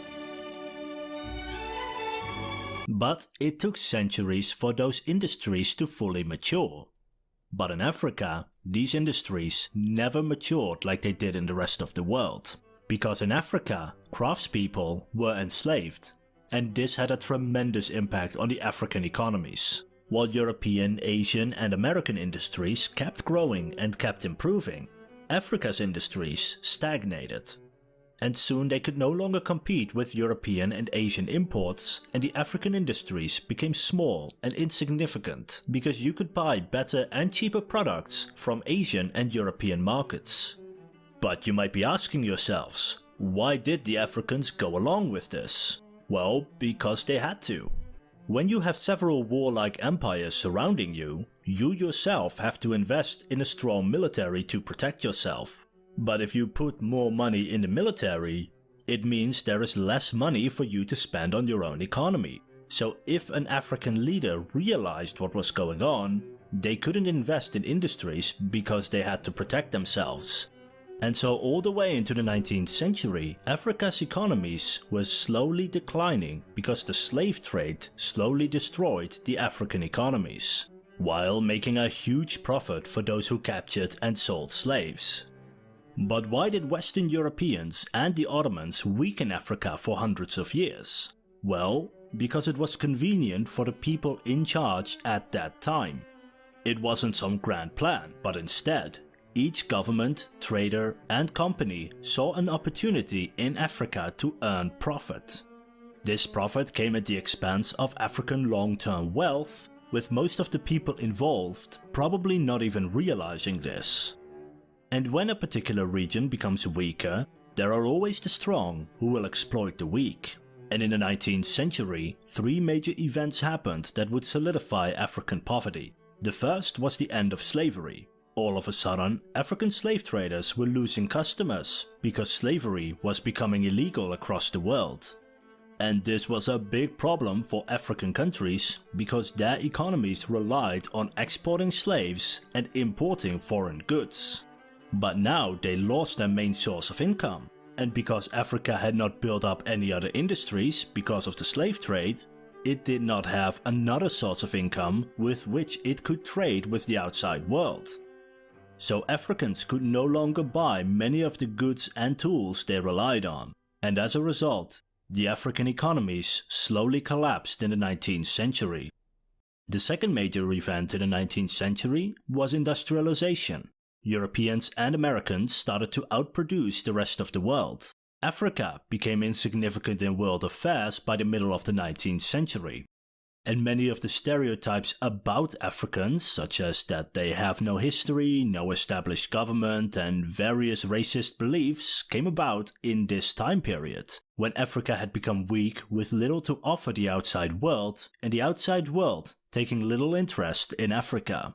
But it took centuries for those industries to fully mature. But in Africa, these industries never matured like they did in the rest of the world. Because in Africa, craftspeople were enslaved. And this had a tremendous impact on the African economies. While European, Asian and American industries kept growing and kept improving, Africa's industries stagnated. And soon they could no longer compete with European and Asian imports, and the African industries became small and insignificant because you could buy better and cheaper products from Asian and European markets. But you might be asking yourselves, why did the Africans go along with this? Well, because they had to. When you have several warlike empires surrounding you, you yourself have to invest in a strong military to protect yourself. But if you put more money in the military, it means there is less money for you to spend on your own economy. So if an African leader realized what was going on, they couldn't invest in industries because they had to protect themselves. And so all the way into the 19th century, Africa's economies were slowly declining because the slave trade slowly destroyed the African economies, while making a huge profit for those who captured and sold slaves. But why did Western Europeans and the Ottomans weaken Africa for hundreds of years? Well, because it was convenient for the people in charge at that time. It wasn't some grand plan, but instead, each government, trader and company saw an opportunity in Africa to earn profit. This profit came at the expense of African long-term wealth, with most of the people involved probably not even realizing this. And when a particular region becomes weaker, there are always the strong who will exploit the weak. And in the 19th century, 3 major events happened that would solidify African poverty. The first was the end of slavery. All of a sudden, African slave traders were losing customers because slavery was becoming illegal across the world. And this was a big problem for African countries because their economies relied on exporting slaves and importing foreign goods. But now they lost their main source of income, and because Africa had not built up any other industries because of the slave trade, it did not have another source of income with which it could trade with the outside world. So Africans could no longer buy many of the goods and tools they relied on, and as a result, the African economies slowly collapsed in the 19th century. The second major event in the 19th century was industrialization. Europeans and Americans started to outproduce the rest of the world. Africa became insignificant in world affairs by the middle of the 19th century. And many of the stereotypes about Africans, such as that they have no history, no established government, and various racist beliefs, came about in this time period, when Africa had become weak with little to offer the outside world, and the outside world taking little interest in Africa.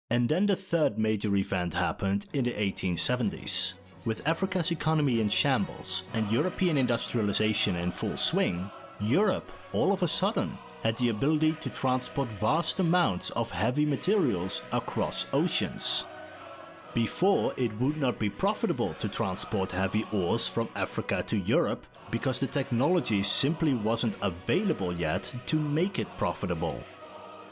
And then the third major event happened in the 1870s. With Africa's economy in shambles and European industrialization in full swing, Europe, all of a sudden, had the ability to transport vast amounts of heavy materials across oceans. Before, it would not be profitable to transport heavy ores from Africa to Europe because the technology simply wasn't available yet to make it profitable.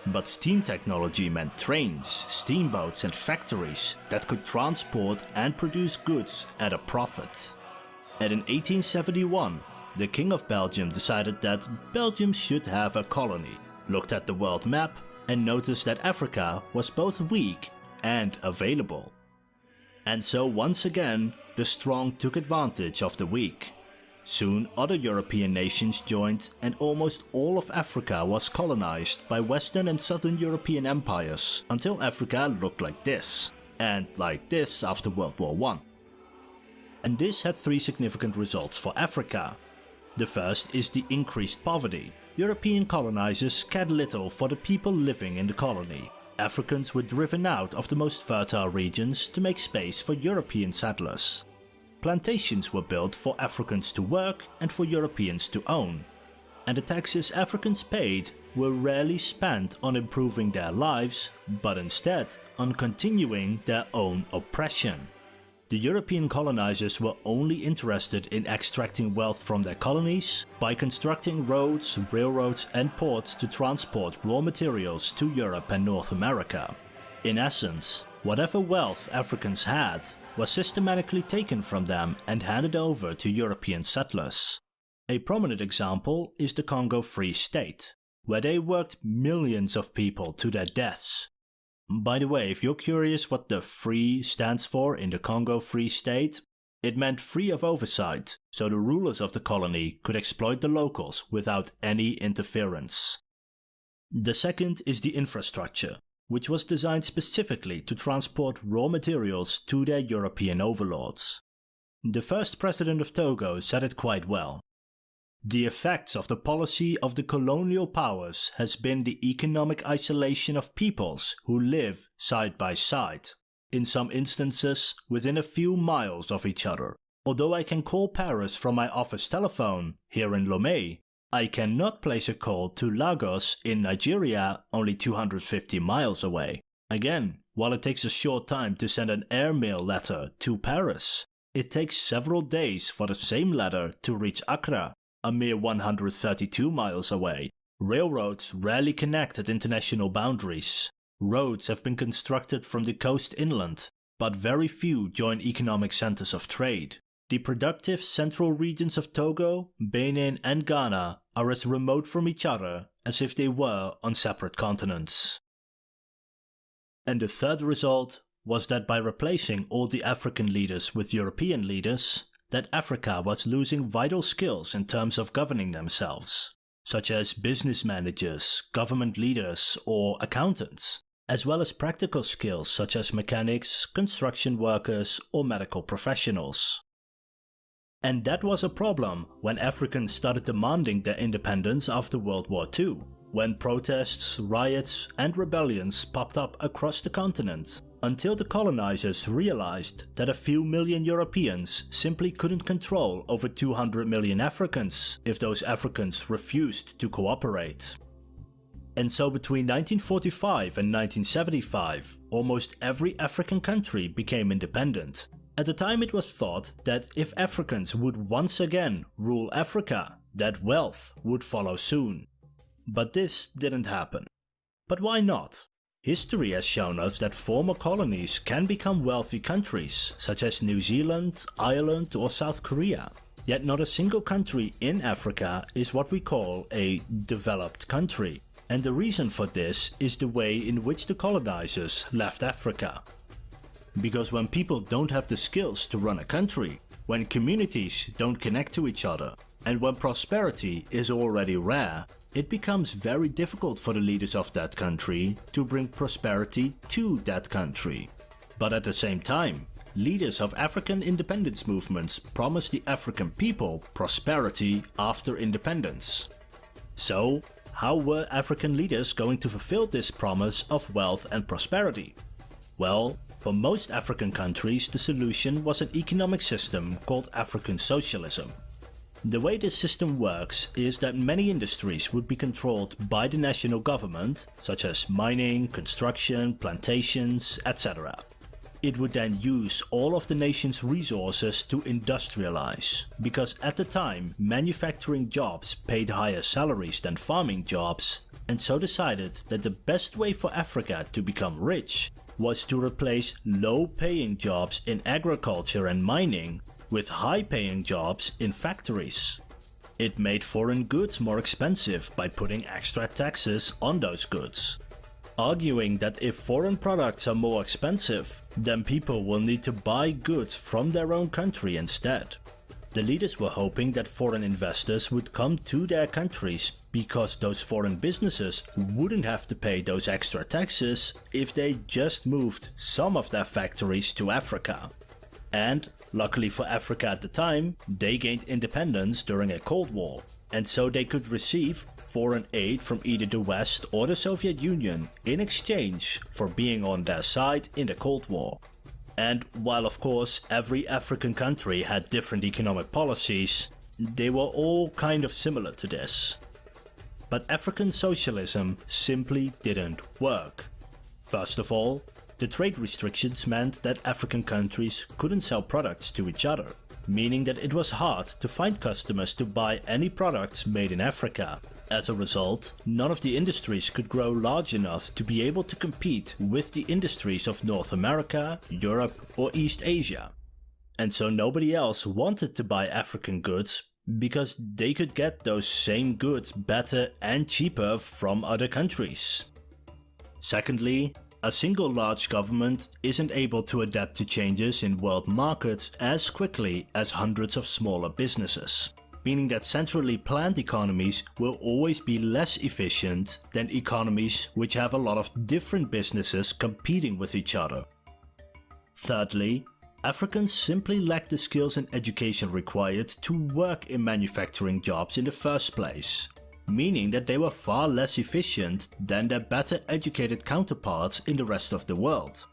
But steam technology meant trains, steamboats and factories that could transport and produce goods at a profit. And in 1871, the King of Belgium decided that Belgium should have a colony, looked at the world map and noticed that Africa was both weak and available. And so once again, the strong took advantage of the weak. Soon other European nations joined and almost all of Africa was colonized by Western and Southern European empires until Africa looked like this, and like this after World War I. And this had 3 significant results for Africa. The first is the increased poverty. European colonizers cared little for the people living in the colony. Africans were driven out of the most fertile regions to make space for European settlers. Plantations were built for Africans to work and for Europeans to own. And the taxes Africans paid were rarely spent on improving their lives, but instead on continuing their own oppression. The European colonizers were only interested in extracting wealth from their colonies by constructing roads, railroads and ports to transport raw materials to Europe and North America. In essence, whatever wealth Africans had was systematically taken from them and handed over to European settlers. A prominent example is the Congo Free State, where they worked millions of people to their deaths. By the way, if you're curious what the free stands for in the Congo Free State, it meant free of oversight, so the rulers of the colony could exploit the locals without any interference. The second is the infrastructure, which was designed specifically to transport raw materials to their European overlords. The first president of Togo said it quite well. The effects of the policy of the colonial powers has been the economic isolation of peoples who live side by side, in some instances within a few miles of each other. Although I can call Paris from my office telephone here in Lomé, I cannot place a call to Lagos in Nigeria only 250 miles away. Again, while it takes a short time to send an airmail letter to Paris, it takes several days for the same letter to reach Accra, a mere 132 miles away. Railroads rarely connect at international boundaries. Roads have been constructed from the coast inland, but very few join economic centers of trade. The productive central regions of Togo, Benin and Ghana are as remote from each other as if they were on separate continents. And the third result was that by replacing all the African leaders with European leaders, that Africa was losing vital skills in terms of governing themselves, such as business managers, government leaders, or accountants, as well as practical skills such as mechanics, construction workers, or medical professionals. And that was a problem when Africans started demanding their independence after World War II, when protests, riots, and rebellions popped up across the continent, until the colonizers realized that a few million Europeans simply couldn't control over 200 million Africans if those Africans refused to cooperate. And so between 1945 and 1975, almost every African country became independent. At the time it was thought that if Africans would once again rule Africa, that wealth would follow soon. But this didn't happen. But why not? History has shown us that former colonies can become wealthy countries, such as New Zealand, Ireland, or South Korea. Yet not a single country in Africa is what we call a developed country. And the reason for this is the way in which the colonizers left Africa. Because when people don't have the skills to run a country, when communities don't connect to each other, and when prosperity is already rare, it becomes very difficult for the leaders of that country to bring prosperity to that country. But at the same time, leaders of African independence movements promised the African people prosperity after independence. So, how were African leaders going to fulfill this promise of wealth and prosperity? Well, for most African countries, the solution was an economic system called African socialism. The way this system works is that many industries would be controlled by the national government, such as mining, construction, plantations, etc. It would then use all of the nation's resources to industrialize, because at the time manufacturing jobs paid higher salaries than farming jobs, and so decided that the best way for Africa to become rich was to replace low-paying jobs in agriculture and mining with high-paying jobs in factories. It made foreign goods more expensive by putting extra taxes on those goods, arguing that if foreign products are more expensive, then people will need to buy goods from their own country instead. The leaders were hoping that foreign investors would come to their countries because those foreign businesses wouldn't have to pay those extra taxes if they just moved some of their factories to Africa. And, luckily for Africa at the time, they gained independence during a Cold War, and so they could receive foreign aid from either the West or the Soviet Union in exchange for being on their side in the Cold War. And while of course every African country had different economic policies, they were all kind of similar to this. But African socialism simply didn't work. First of all, the trade restrictions meant that African countries couldn't sell products to each other, meaning that it was hard to find customers to buy any products made in Africa. As a result, none of the industries could grow large enough to be able to compete with the industries of North America, Europe, or East Asia. And so nobody else wanted to buy African goods because they could get those same goods better and cheaper from other countries. Secondly, a single large government isn't able to adapt to changes in world markets as quickly as hundreds of smaller businesses, meaning that centrally planned economies will always be less efficient than economies which have a lot of different businesses competing with each other. Thirdly, Africans simply lack the skills and education required to work in manufacturing jobs in the first place, meaning that they were far less efficient than their better educated counterparts in the rest of the world.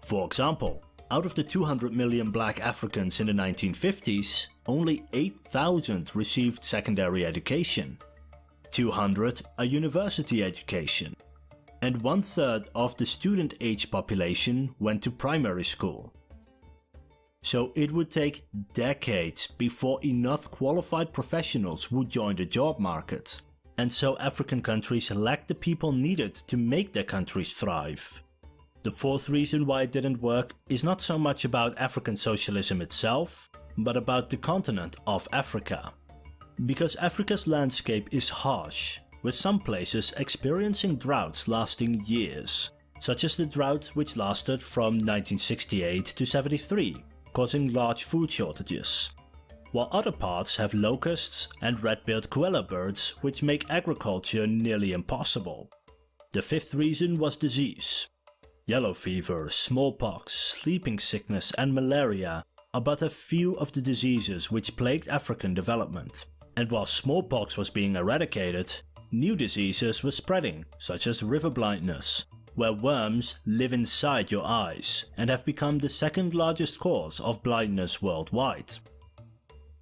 For example, out of the 200 million black Africans in the 1950s, only 8,000 received secondary education, 200 a university education, and 1/3 of the student-age population went to primary school. So it would take decades before enough qualified professionals would join the job market. And so African countries lacked the people needed to make their countries thrive. The fourth reason why it didn't work is not so much about African socialism itself, but about the continent of Africa. Because Africa's landscape is harsh, with some places experiencing droughts lasting years. such as the drought which lasted from 1968 to 73, causing large food shortages, while other parts have locusts and red-billed koala birds which make agriculture nearly impossible. The fifth reason was disease. Yellow fever, smallpox, sleeping sickness and malaria are but a few of the diseases which plagued African development. And while smallpox was being eradicated, new diseases were spreading, such as river blindness, where worms live inside your eyes and have become the second largest cause of blindness worldwide.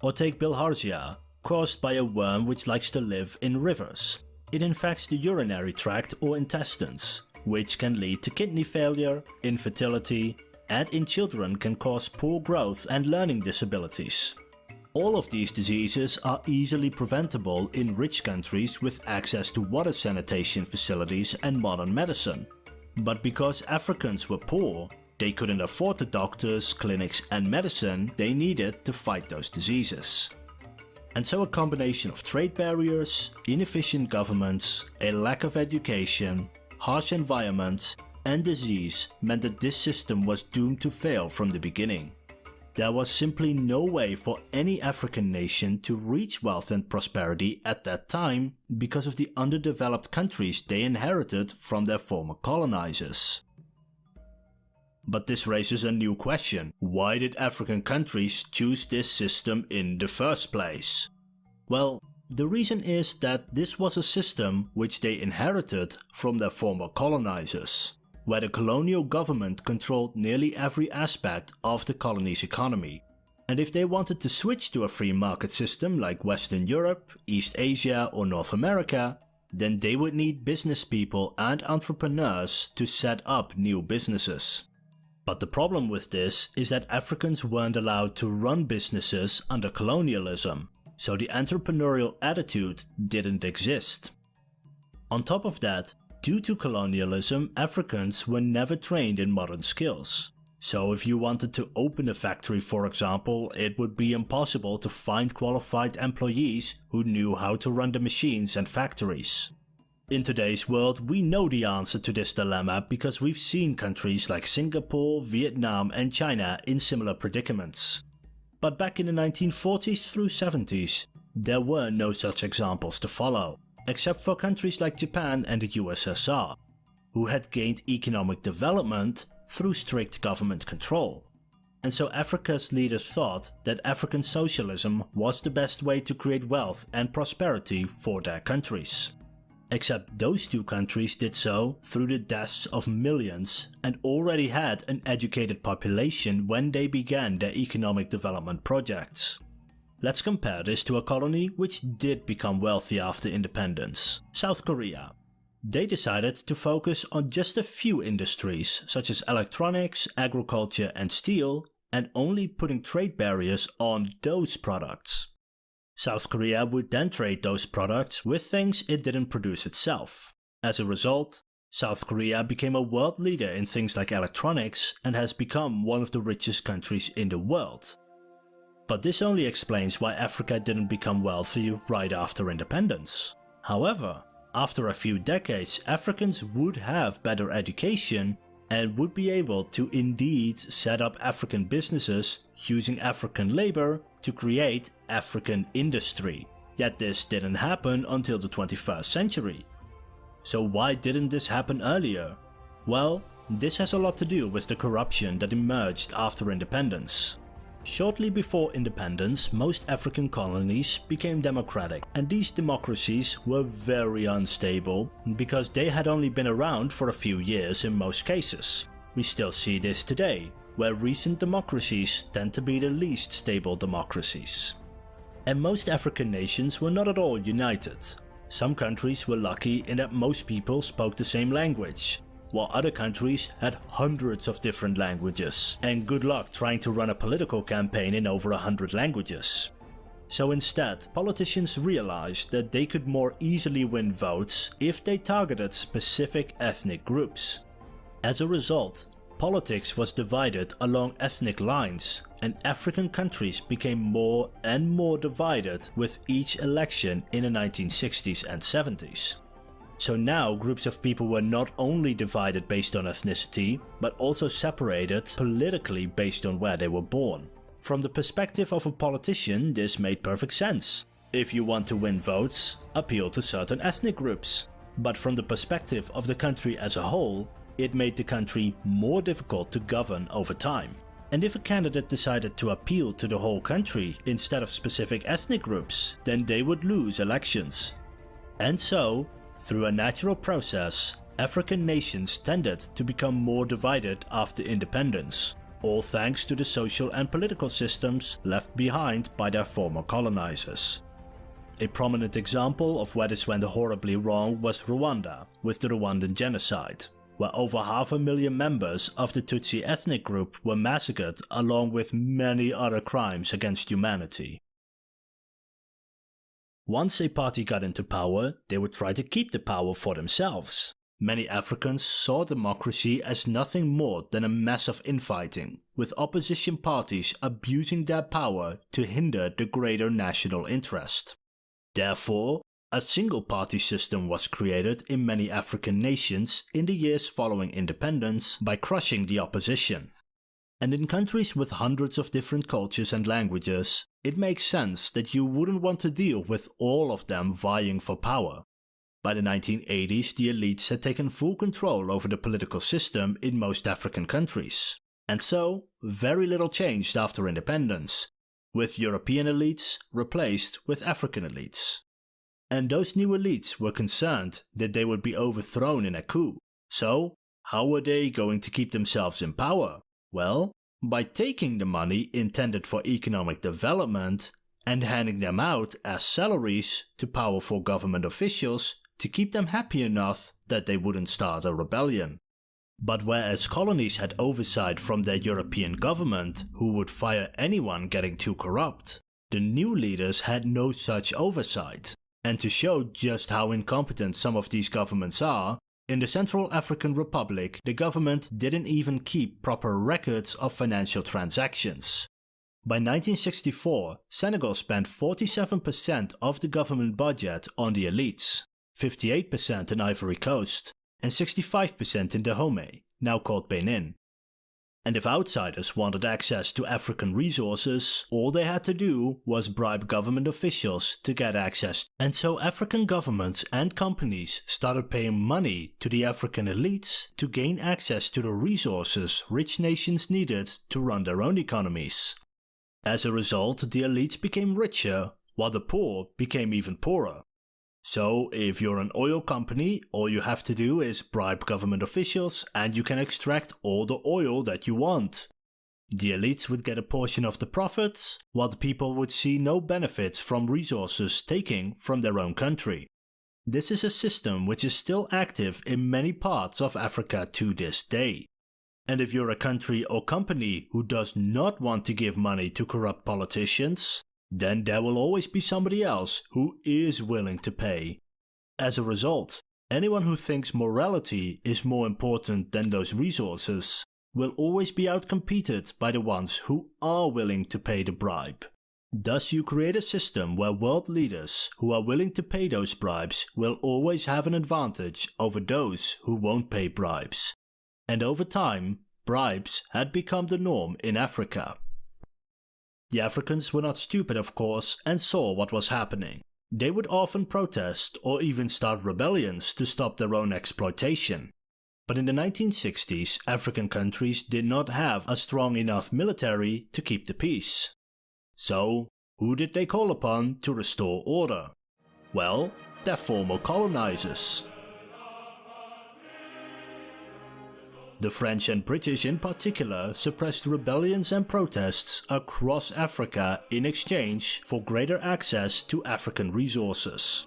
Or take bilharzia, caused by a worm which likes to live in rivers. It infects the urinary tract or intestines, which can lead to kidney failure, infertility, and in children can cause poor growth and learning disabilities. All of these diseases are easily preventable in rich countries with access to water sanitation facilities and modern medicine. But because Africans were poor, they couldn't afford the doctors, clinics and medicine they needed to fight those diseases. And so a combination of trade barriers, inefficient governments, a lack of education, harsh environments and disease meant that this system was doomed to fail from the beginning. There was simply no way for any African nation to reach wealth and prosperity at that time because of the underdeveloped countries they inherited from their former colonizers. But this raises a new question. Why did African countries choose this system in the first place? Well, the reason is that this was a system which they inherited from their former colonizers, where the colonial government controlled nearly every aspect of the colony's economy. And if they wanted to switch to a free market system like Western Europe, East Asia or North America, then they would need business people and entrepreneurs to set up new businesses. But the problem with this is that Africans weren't allowed to run businesses under colonialism, so the entrepreneurial attitude didn't exist. On top of that, due to colonialism, Africans were never trained in modern skills. So if you wanted to open a factory, for example, it would be impossible to find qualified employees who knew how to run the machines and factories. In today's world, we know the answer to this dilemma because we've seen countries like Singapore, Vietnam and China in similar predicaments. But back in the 1940s through 70s, there were no such examples to follow, except for countries like Japan and the USSR, who had gained economic development through strict government control. And so Africa's leaders thought that African socialism was the best way to create wealth and prosperity for their countries. Except those two countries did so through the deaths of millions and already had an educated population when they began their economic development projects. Let's compare this to a colony which did become wealthy after independence, South Korea. They decided to focus on just a few industries such as electronics, agriculture and steel, and only putting trade barriers on those products. South Korea would then trade those products with things it didn't produce itself. As a result, South Korea became a world leader in things like electronics and has become one of the richest countries in the world. But this only explains why Africa didn't become wealthy right after independence. However, after a few decades, Africans would have better education and would be able to indeed set up African businesses using African labor to create African industry. Yet this didn't happen until the 21st century. So why didn't this happen earlier? Well, this has a lot to do with the corruption that emerged after independence. Shortly before independence, most African colonies became democratic, and these democracies were very unstable because they had only been around for a few years in most cases. We still see this today, where recent democracies tend to be the least stable democracies. And most African nations were not at all united. Some countries were lucky in that most people spoke the same language, while other countries had hundreds of different languages, and good luck trying to run a political campaign in over 100 languages. So instead, politicians realized that they could more easily win votes if they targeted specific ethnic groups. As a result, politics was divided along ethnic lines, and African countries became more and more divided with each election in the 1960s and 70s. So now groups of people were not only divided based on ethnicity, but also separated politically based on where they were born. From the perspective of a politician, this made perfect sense. If you want to win votes, appeal to certain ethnic groups. But from the perspective of the country as a whole, it made the country more difficult to govern over time. And if a candidate decided to appeal to the whole country instead of specific ethnic groups, then they would lose elections. And so, through a natural process, African nations tended to become more divided after independence, all thanks to the social and political systems left behind by their former colonizers. A prominent example of where this went horribly wrong was Rwanda, with the Rwandan genocide, where over 500,000 members of the Tutsi ethnic group were massacred along with many other crimes against humanity. Once a party got into power, they would try to keep the power for themselves. Many Africans saw democracy as nothing more than a mess of infighting, with opposition parties abusing their power to hinder the greater national interest. Therefore, a single-party system was created in many African nations in the years following independence by crushing the opposition. And in countries with hundreds of different cultures and languages, it makes sense that you wouldn't want to deal with all of them vying for power. By the 1980s, the elites had taken full control over the political system in most African countries. And so, very little changed after independence, with European elites replaced with African elites. And those new elites were concerned that they would be overthrown in a coup. So, how were they going to keep themselves in power? Well, by taking the money intended for economic development and handing them out as salaries to powerful government officials to keep them happy enough that they wouldn't start a rebellion. But whereas colonies had oversight from their European government, who would fire anyone getting too corrupt, the new leaders had no such oversight. And to show just how incompetent some of these governments are, in the Central African Republic, the government didn't even keep proper records of financial transactions. By 1964, Senegal spent 47% of the government budget on the elites, 58% in Ivory Coast, and 65% in Dahomey, now called Benin. And if outsiders wanted access to African resources, all they had to do was bribe government officials to get access. And so African governments and companies started paying money to the African elites to gain access to the resources rich nations needed to run their own economies. As a result, the elites became richer, while the poor became even poorer. So, if you're an oil company, all you have to do is bribe government officials and you can extract all the oil that you want. The elites would get a portion of the profits, while the people would see no benefits from resources taken from their own country. This is a system which is still active in many parts of Africa to this day. And if you're a country or company who does not want to give money to corrupt politicians, then there will always be somebody else who is willing to pay. As a result, anyone who thinks morality is more important than those resources will always be outcompeted by the ones who are willing to pay the bribe. Thus you create a system where world leaders who are willing to pay those bribes will always have an advantage over those who won't pay bribes. And over time, bribes had become the norm in Africa. The Africans were not stupid, of course, and saw what was happening. They would often protest or even start rebellions to stop their own exploitation. But in the 1960s, African countries did not have a strong enough military to keep the peace. So, who did they call upon to restore order? Well, their former colonizers. The French and British in particular suppressed rebellions and protests across Africa in exchange for greater access to African resources.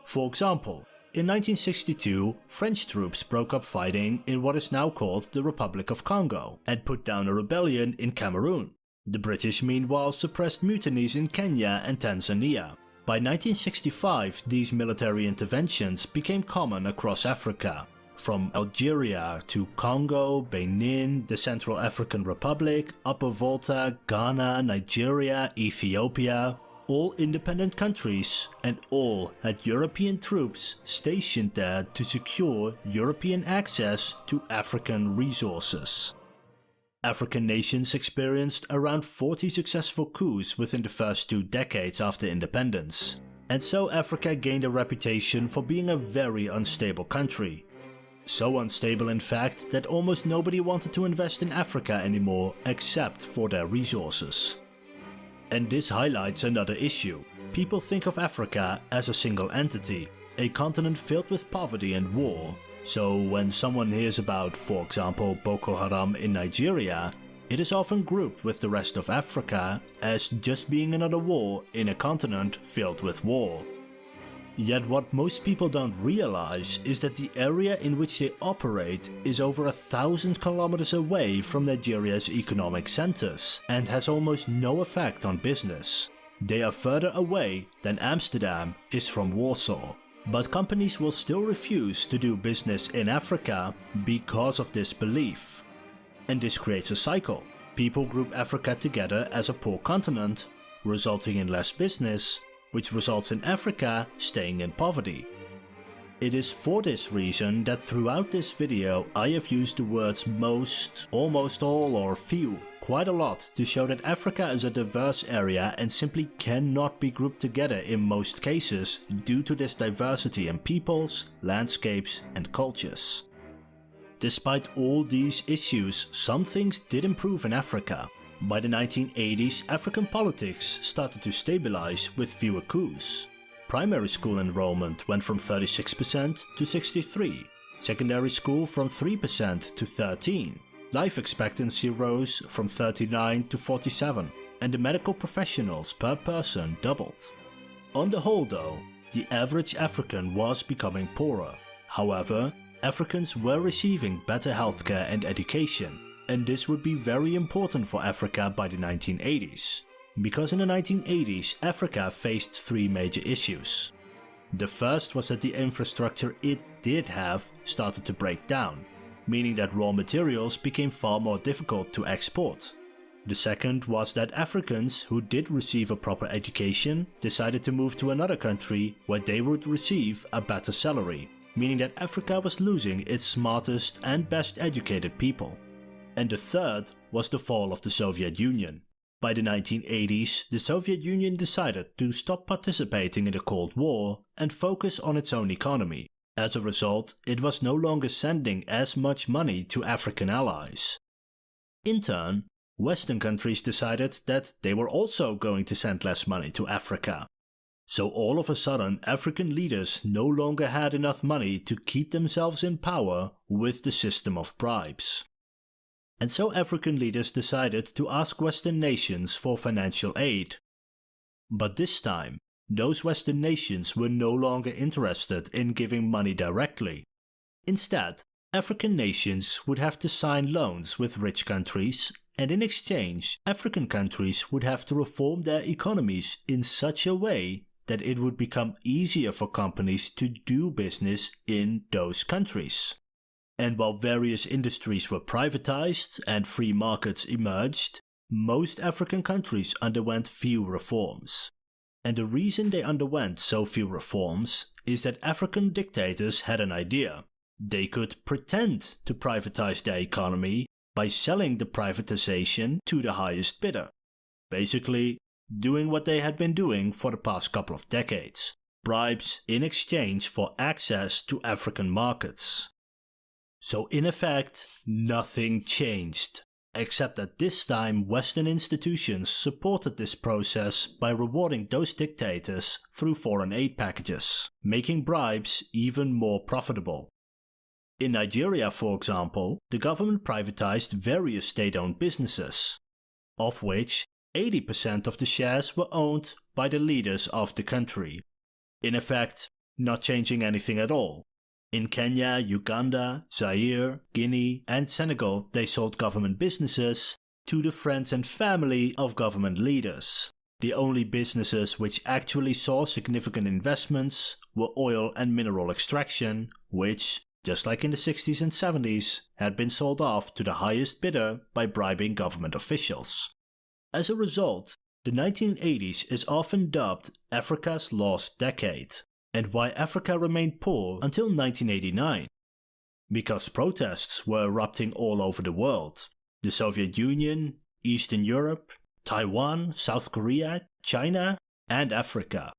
For example, in 1962, French troops broke up fighting in what is now called the Republic of Congo and put down a rebellion in Cameroon. The British meanwhile suppressed mutinies in Kenya and Tanzania. By 1965, these military interventions became common across Africa. From Algeria to Congo, Benin, the Central African Republic, Upper Volta, Ghana, Nigeria, Ethiopia. all independent countries, and all had European troops stationed there to secure European access to African resources. African nations experienced around 40 successful coups within the first 2 decades after independence, and so Africa gained a reputation for being a very unstable country. So unstable in fact that almost nobody wanted to invest in Africa anymore except for their resources. And this highlights another issue. People think of Africa as a single entity, a continent filled with poverty and war. So when someone hears about, for example, Boko Haram in Nigeria, it is often grouped with the rest of Africa as just being another war in a continent filled with war. Yet what most people don't realize is that the area in which they operate is over 1,000 kilometers away from Nigeria's economic centers and has almost no effect on business. They are further away than Amsterdam is from Warsaw. But companies will still refuse to do business in Africa because of this belief. And this creates a cycle. People group Africa together as a poor continent, resulting in less business, which results in Africa staying in poverty. It is for this reason that throughout this video I have used the words most, almost all or few quite a lot to show that Africa is a diverse area and simply cannot be grouped together in most cases due to this diversity in peoples, landscapes and cultures. Despite all these issues, some things did improve in Africa. By the 1980s, African politics started to stabilize with fewer coups. Primary school enrollment went from 36% to 63%, secondary school from 3% to 13%, life expectancy rose from 39 to 47, and the medical professionals per person doubled. On the whole though, the average African was becoming poorer. However, Africans were receiving better healthcare and education, and this would be very important for Africa by the 1980s. Because in the 1980s, Africa faced 3 major issues. The first was that the infrastructure it did have started to break down, meaning that raw materials became far more difficult to export. The second was that Africans who did receive a proper education decided to move to another country where they would receive a better salary, meaning that Africa was losing its smartest and best educated people. And the third was the fall of the Soviet Union. By the 1980s, the Soviet Union decided to stop participating in the Cold War and focus on its own economy. As a result, it was no longer sending as much money to African allies. In turn, Western countries decided that they were also going to send less money to Africa. So all of a sudden, African leaders no longer had enough money to keep themselves in power with the system of bribes. And so African leaders decided to ask Western nations for financial aid. But this time, those Western nations were no longer interested in giving money directly. Instead, African nations would have to sign loans with rich countries, and in exchange, African countries would have to reform their economies in such a way that it would become easier for companies to do business in those countries. And while various industries were privatized and free markets emerged, most African countries underwent few reforms. And the reason they underwent so few reforms is that African dictators had an idea. They could pretend to privatize their economy by selling the privatization to the highest bidder. Basically, doing what they had been doing for the past couple of decades. Bribes in exchange for access to African markets. So in effect, nothing changed, except that this time Western institutions supported this process by rewarding those dictators through foreign aid packages, making bribes even more profitable. In Nigeria, for example, the government privatized various state-owned businesses, of which 80% of the shares were owned by the leaders of the country. In effect, not changing anything at all. In Kenya, Uganda, Zaire, Guinea and Senegal, they sold government businesses to the friends and family of government leaders. The only businesses which actually saw significant investments were oil and mineral extraction, which, just like in the 60s and 70s, had been sold off to the highest bidder by bribing government officials. As a result, The 1980s is often dubbed Africa's lost decade, and why Africa remained poor until 1989. Because protests were erupting all over the world. The Soviet Union, Eastern Europe, Taiwan, South Korea, China, and Africa.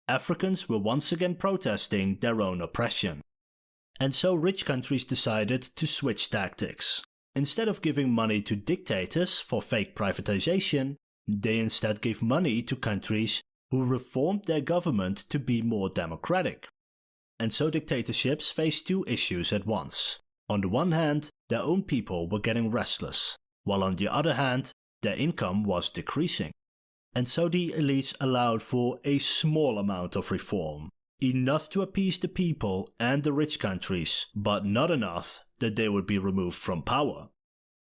Africans were once again protesting their own oppression. And so rich countries decided to switch tactics. Instead of giving money to dictators for fake privatization, they instead gave money to countries who reformed their government to be more democratic. And so dictatorships faced two issues at once. On the one hand, their own people were getting restless, while on the other hand, their income was decreasing. And so the elites allowed for a small amount of reform, enough to appease the people and the rich countries, but not enough that they would be removed from power.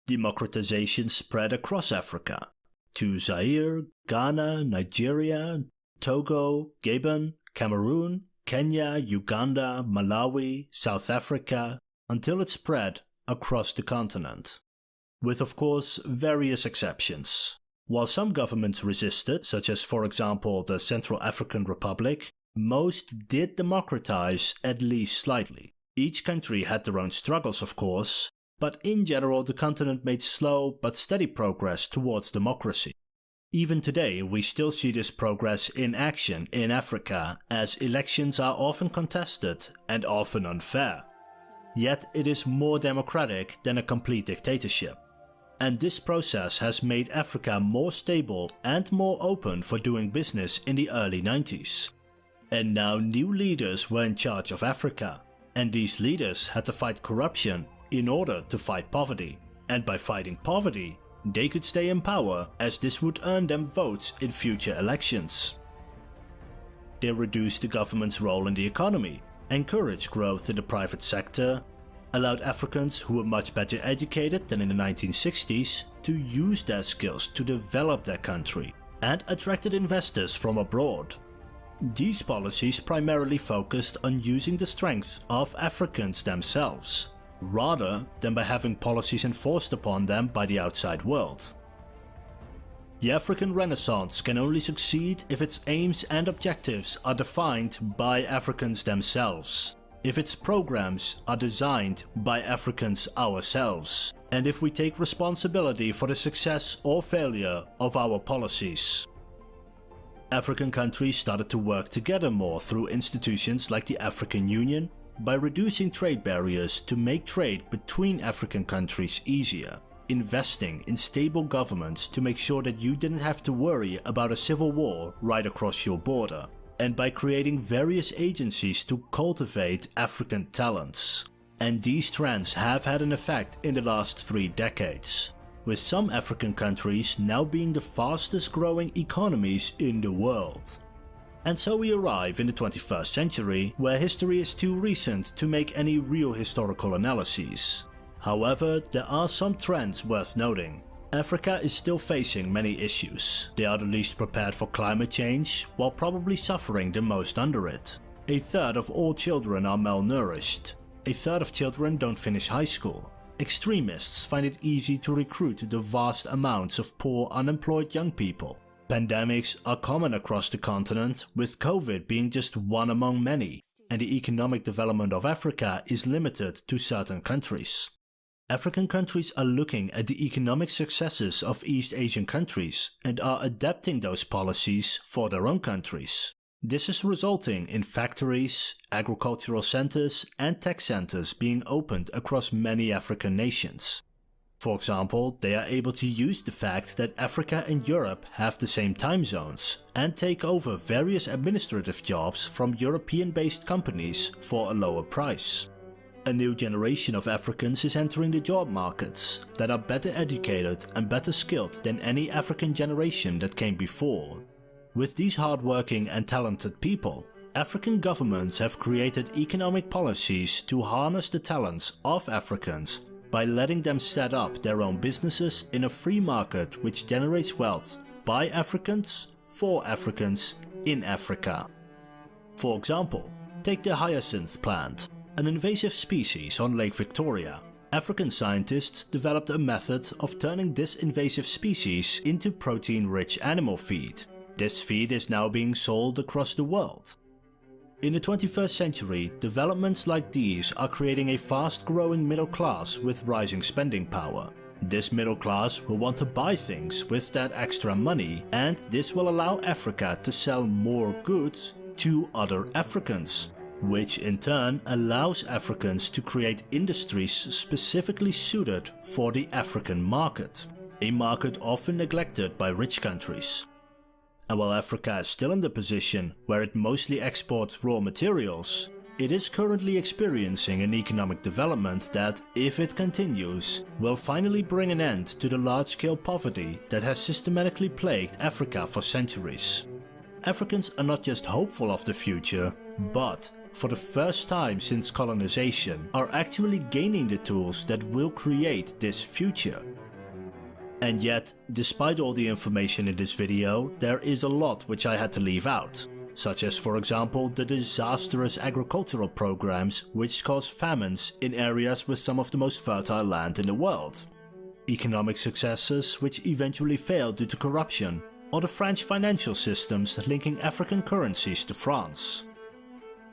Democratization spread across Africa, to Zaire, Ghana, Nigeria, Togo, Gabon, Cameroon, Kenya, Uganda, Malawi, South Africa, until it spread across the continent. With of course various exceptions. While some governments resisted, such as for example the Central African Republic, most did democratize at least slightly. Each country had their own struggles of course, but in general the continent made slow but steady progress towards democracy. Even today we still see this progress in action in Africa, as elections are often contested and often unfair. Yet it is more democratic than a complete dictatorship. And this process has made Africa more stable and more open for doing business in the early 90s. And now new leaders were in charge of Africa, and these leaders had to fight corruption in order to fight poverty. And by fighting poverty, they could stay in power, as this would earn them votes in future elections. They reduced the government's role in the economy, encouraged growth in the private sector, allowed Africans who were much better educated than in the 1960s to use their skills to develop their country, and attracted investors from abroad. These policies primarily focused on using the strength of Africans themselves, rather than by having policies enforced upon them by the outside world. The African Renaissance can only succeed if its aims and objectives are defined by Africans themselves, if its programs are designed by Africans ourselves, and if we take responsibility for the success or failure of our policies. African countries started to work together more through institutions like the African Union, by reducing trade barriers to make trade between African countries easier, investing in stable governments to make sure that you didn't have to worry about a civil war right across your border, and by creating various agencies to cultivate African talents. And these trends have had an effect in the last 3 decades, with some African countries now being the fastest growing economies in the world. And so we arrive in the 21st century, where history is too recent to make any real historical analyses. However, there are some trends worth noting. Africa is still facing many issues. They are the least prepared for climate change, while probably suffering the most under it. A third of all children are malnourished. A third of children don't finish high school. Extremists find it easy to recruit the vast amounts of poor unemployed young people. Pandemics are common across the continent, with COVID being just one among many, and the economic development of Africa is limited to certain countries. African countries are looking at the economic successes of East Asian countries and are adapting those policies for their own countries. This is resulting in factories, agricultural centers, and tech centers being opened across many African nations. For example, they are able to use the fact that Africa and Europe have the same time zones and take over various administrative jobs from European-based companies for a lower price. A new generation of Africans is entering the job markets that are better educated and better skilled than any African generation that came before. With these hardworking and talented people, African governments have created economic policies to harness the talents of Africans by letting them set up their own businesses in a free market which generates wealth by Africans, for Africans, in Africa. For example, take the hyacinth plant, an invasive species on Lake Victoria. African scientists developed a method of turning this invasive species into protein-rich animal feed. This feed is now being sold across the world. In the 21st century, developments like these are creating a fast-growing middle class with rising spending power. This middle class will want to buy things with that extra money, and this will allow Africa to sell more goods to other Africans, which in turn allows Africans to create industries specifically suited for the African market, a market often neglected by rich countries. And while Africa is still in the position where it mostly exports raw materials, it is currently experiencing an economic development that, if it continues, will finally bring an end to the large-scale poverty that has systematically plagued Africa for centuries. Africans are not just hopeful of the future, but, for the first time since colonization, are actually gaining the tools that will create this future. And yet, despite all the information in this video, there is a lot which I had to leave out. Such as, for example, the disastrous agricultural programs which cause famines in areas with some of the most fertile land in the world. Economic successes which eventually failed due to corruption, or the French financial systems linking African currencies to France.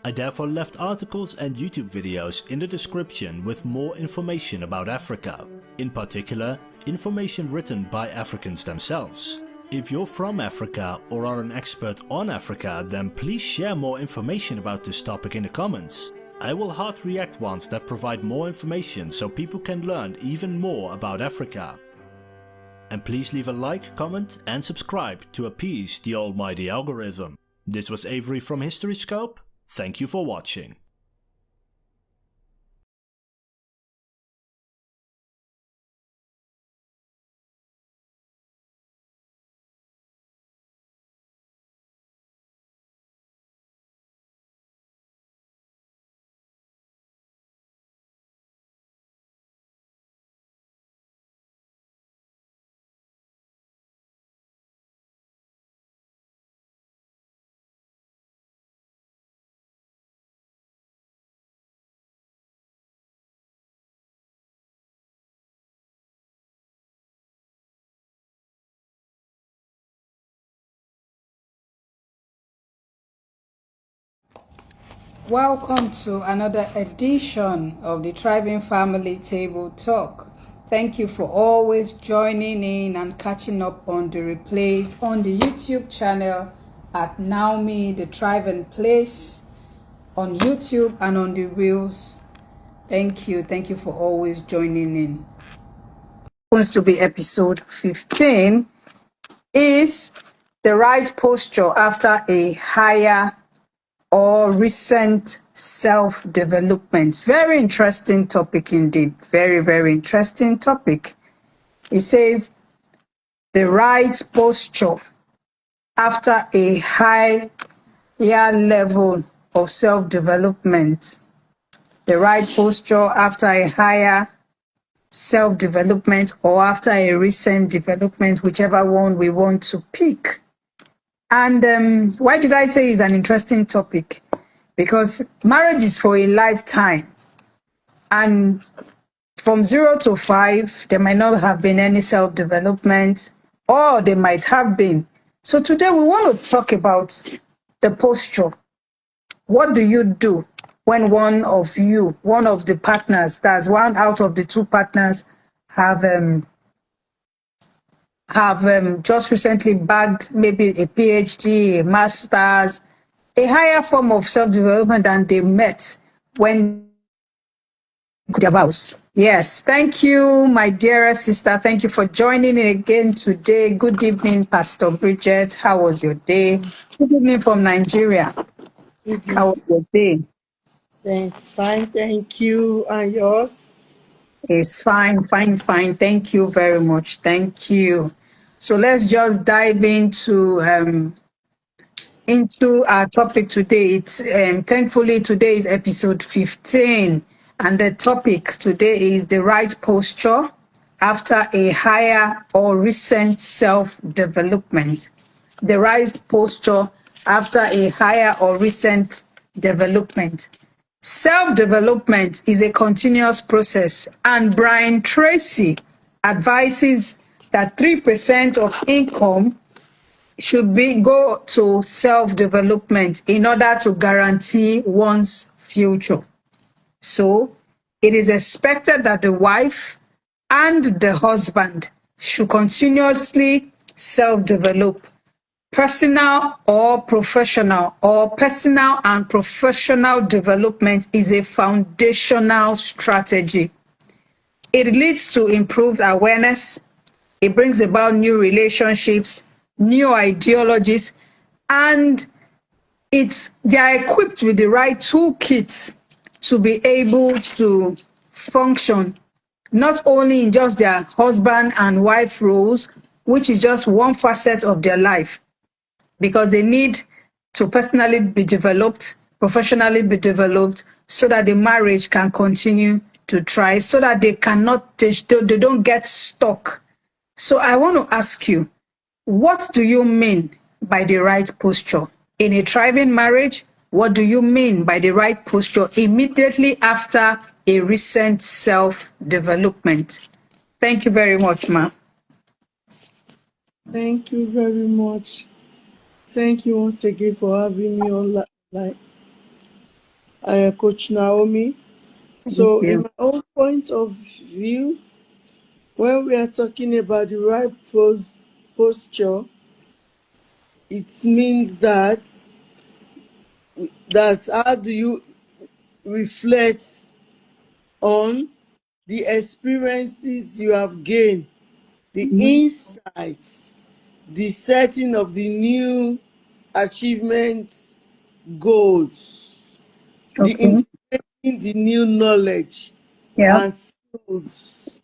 I therefore left articles and YouTube videos in the description with more information about Africa, in particular, information written by Africans themselves. If you're from Africa or are an expert on Africa, then please share more information about this topic in the comments. I will hard react ones that provide more information so people can learn even more about Africa. And please leave a like, comment and subscribe to appease the almighty algorithm. This was Avery from HistoryScope. Thank you for watching. Welcome to another edition of the Thriving Family Table Talk. Thank you for always joining in and catching up on the replays on the YouTube channel at Naomi the Thriving Place on YouTube and on the Reels. Thank you for always joining in. Supposed to be episode 15 is the right posture after a higher or recent self-development. Very interesting topic indeed. Very interesting topic. It says the right posture after a higher level of self-development. The right posture after a higher self-development or after a recent development, whichever one we want to pick. And why did I say it's an interesting topic? Because marriage is for a lifetime. And from 0 to 5, there might not have been any self-development, or there might have been. So today we want to talk about the posture. What do you do when one of the partners, that's one out of the two partners, have just recently bagged maybe a PhD, a master's, a higher form of self-development than they met when their vows. Yes, thank you, my dear sister. Thank you for joining in again today. Good evening, Pastor Bridget. How was your day? Good evening from Nigeria. How was your day? Fine, thank you. And yours? It's fine. Thank you very much. Thank you. So let's just dive into our topic today. It's thankfully today is episode 15, and the topic today is the right posture after a higher or recent self-development. The right posture after a higher or recent development. Self-development is a continuous process, and Brian Tracy advises that 3% of income should be go to self-development in order to guarantee one's future. So it is expected that the wife and the husband should continuously self-develop, personal and professional development is a foundational strategy. It leads to improved awareness. It brings about new relationships, new ideologies, and they are equipped with the right toolkits to be able to function not only in just their husband and wife roles, which is just one facet of their life, because they need to personally be developed, professionally be developed, so that the marriage can continue to thrive, so that they don't get stuck. So I want to ask you, what do you mean by the right posture? In a thriving marriage, what do you mean by the right posture immediately after a recent self-development? Thank you very much, Ma. Thank you very much. Thank you once again for having me on, Coach Naomi. Thank So, in you. my own point of view, when we are talking about the right posture, it means that how do you reflect on the experiences you have gained, the Mhm. insights, the setting of the new achievements, goals, the Okay. integrating the new knowledge Yeah. and skills,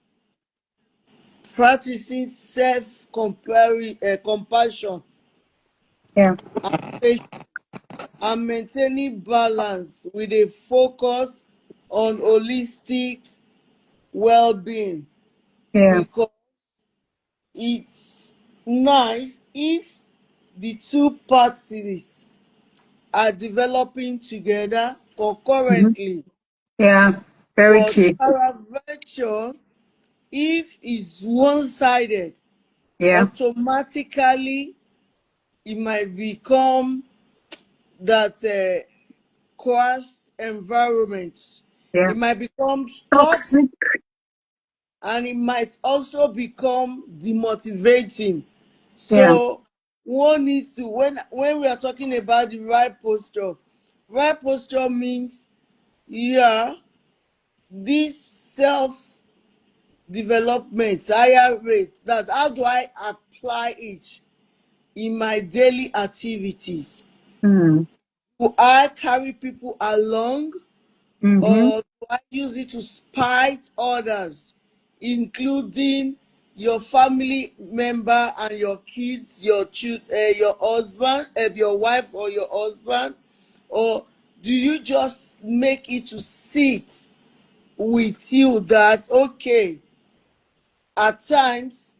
practicing compassion Yeah. and patience, and maintaining balance with a focus on holistic well-being, Yeah. because it's nice if the two parties are developing together Mhm. concurrently, Yeah. Very but key. paraventure, if it's one-sided, Yeah. automatically it might become that coerced environment. Yeah. It might become toxic, Toxic. and it might also become demotivating. Yeah. So one needs to, when we are talking about the right posture means, yeah, this self development higher rate, that how do I apply it in my daily activities? Mm. Do I carry people along, Mm-hmm. or do I use it to spite others, including your family member and your kids, your husband, your wife or your husband? Or do you just make it to sit with you that, okay, at times,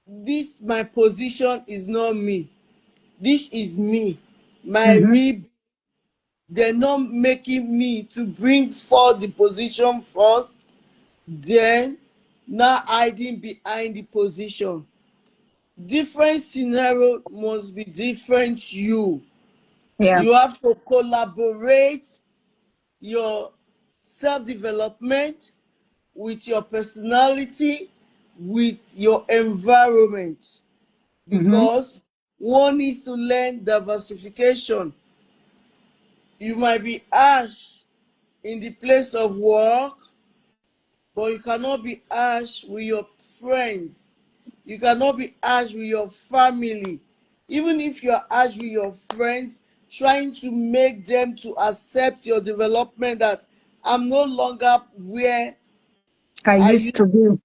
this my position is not me. This is me. My Mm-hmm. real, they're not making me to bring forth the position first, then now hiding behind the position. Different scenario must be different. Yeah. You have to collaborate your self-development with your personality, with your environment, Mm-hmm. because one needs to learn diversification. You might be harsh in the place of work, but you cannot be harsh with your friends. You cannot be harsh with your family. Even if you're harsh with your friends, trying to make them to accept your development, that I'm no longer where I I used used, to be.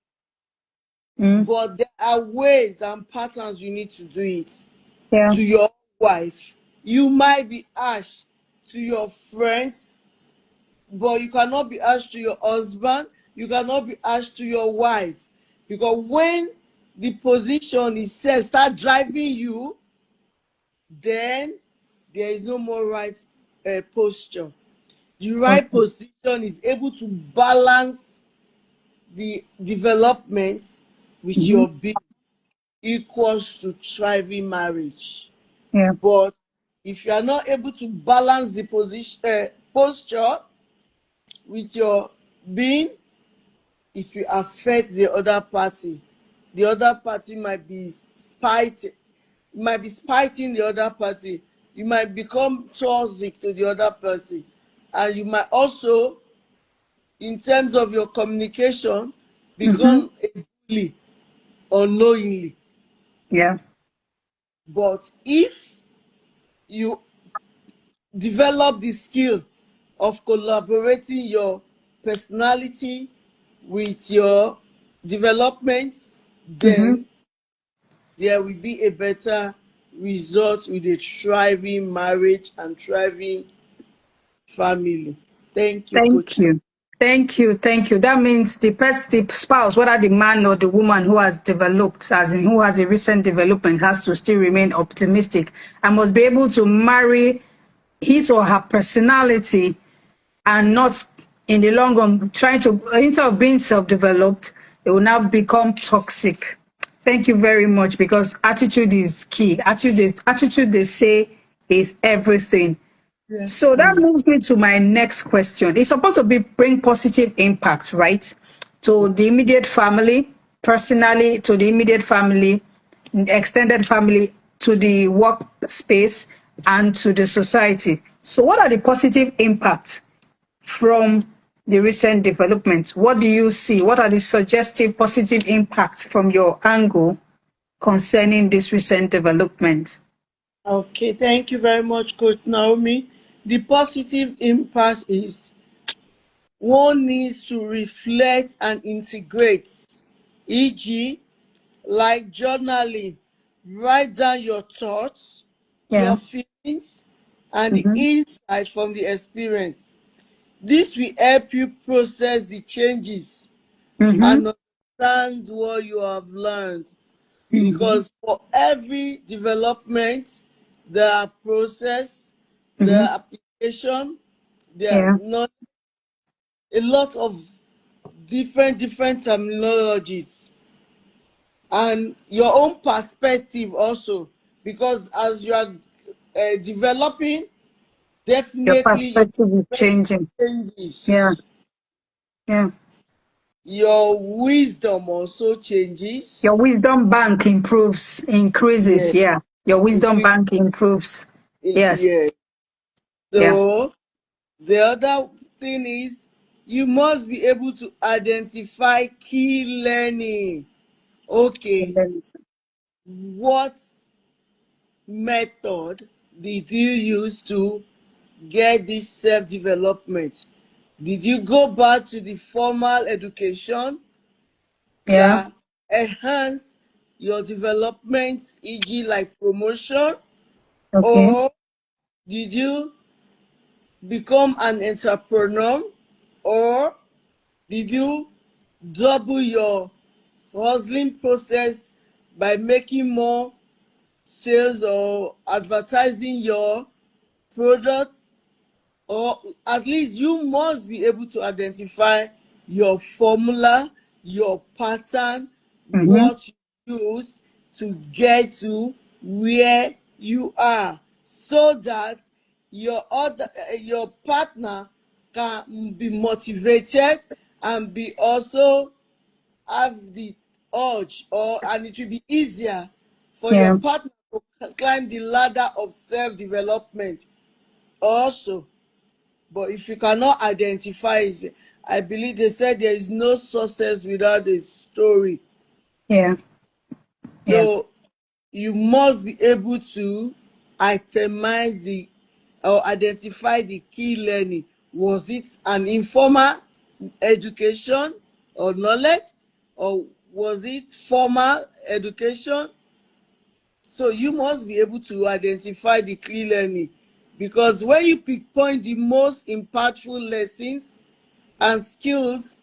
Mm. but there are ways and patterns you need to do it. Yeah. To your wife, you might be harsh to your friends, but you cannot be harsh to your husband. You cannot be harsh to your wife, because when the position is set start driving you, then there is no more right posture. The right Okay. position is able to balance the development with Mm-hmm. your being equals to thriving marriage. Yeah. But if you are not able to balance the position posture with your being, it will affect the other party. The other party might be spiting the other party. You might become toxic to the other person, and you might also, in terms of your communication, Mm-hmm. become a bully unknowingly. Yeah. But if you develop the skill of collaborating your personality with your development, Mm-hmm. then there will be a better result with a thriving marriage and thriving family. Thank you, Thank Coach. you. Thank you. Thank you. That means the spouse, whether the man or the woman who has developed, as in who has a recent development, has to still remain optimistic and must be able to marry his or her personality and not in the long run trying to, instead of being self-developed, it will now become toxic. Thank you very much, because attitude is key. Attitude they say is everything. Yes, So that please. moves me to my next question. It's supposed to be bring positive impact, right? To the immediate family, personally, to the immediate family, extended family, to the workspace, and to the society. So what are the positive impacts from the recent developments? What do you see? What are the suggestive positive impacts from your angle concerning this recent development? Okay, thank you very much, Coach Naomi. The positive impact is one needs to reflect and integrate, e.g., like journaling, write down your thoughts, Yeah. your feelings, and the Mm-hmm. insight from the experience. This will help you process the changes Mm-hmm. and understand what you have learned. Mm-hmm. Because for every development, there are process, there Mm-hmm. are application, there are Yeah. not a lot of different terminologies, and your own perspective also, because as you are developing, Your definitely your perspective is perspective changing. Yeah. changes, Yeah. your wisdom also changes. Your wisdom bank improves, increases. Yeah, Yeah. Your wisdom increase. bank improves. Yes. Yeah. Yeah. So the other thing is you must be able to identify key learning. And Okay, then, what method did you use to get this self-development? Did you go back to the formal education yeah. that enhance your development, e.g., like promotion, Okay. or did you become an entrepreneur, or did you double your hustling process by making more sales or advertising your products? Or at least you must be able to identify your formula, your pattern, Mm-hmm. what you use to get to where you are, so that your partner can be motivated and be also have the urge, or and it will be easier for your Yeah. partner to climb the ladder of self-development also. But if you cannot identify it, I believe they said there is no success without a story. Yeah. Yeah. So you must be able to itemize the or identify the key learning. Was it an informal education or knowledge, or was it formal education? So you must be able to identify the key learning, because when you pinpoint the most impactful lessons and skills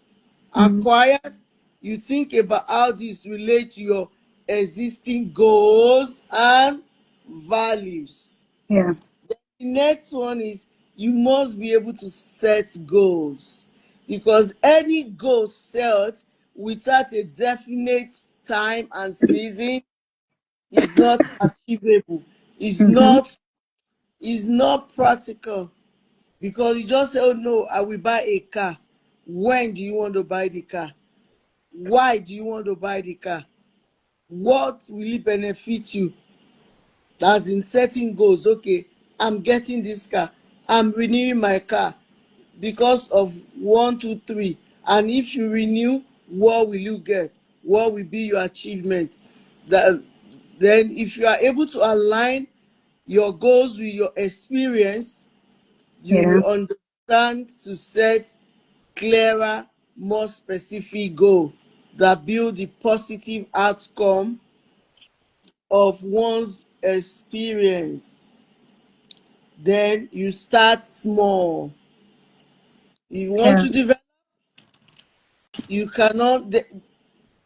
Mm-hmm. acquired, you think about how this relate to your existing goals and values. Yeah. The next one is you must be able to set goals, because any goal set without a definite time and season is not achievable, Mm-hmm. is not practical. Because you just say, oh no, I will buy a car. When do you want to buy the car? Why do you want to buy the car? What will it benefit you? As in setting goals. Okay, I'm getting this car, I'm renewing my car because of one, two, three. And if you renew, what will you get? What will be your achievements? That then, if you are able to align your goals with your experience, you Yeah. will understand to set clearer, more specific goal that build the positive outcome of one's experience. Then you start small. You want Yeah. to develop, you cannot,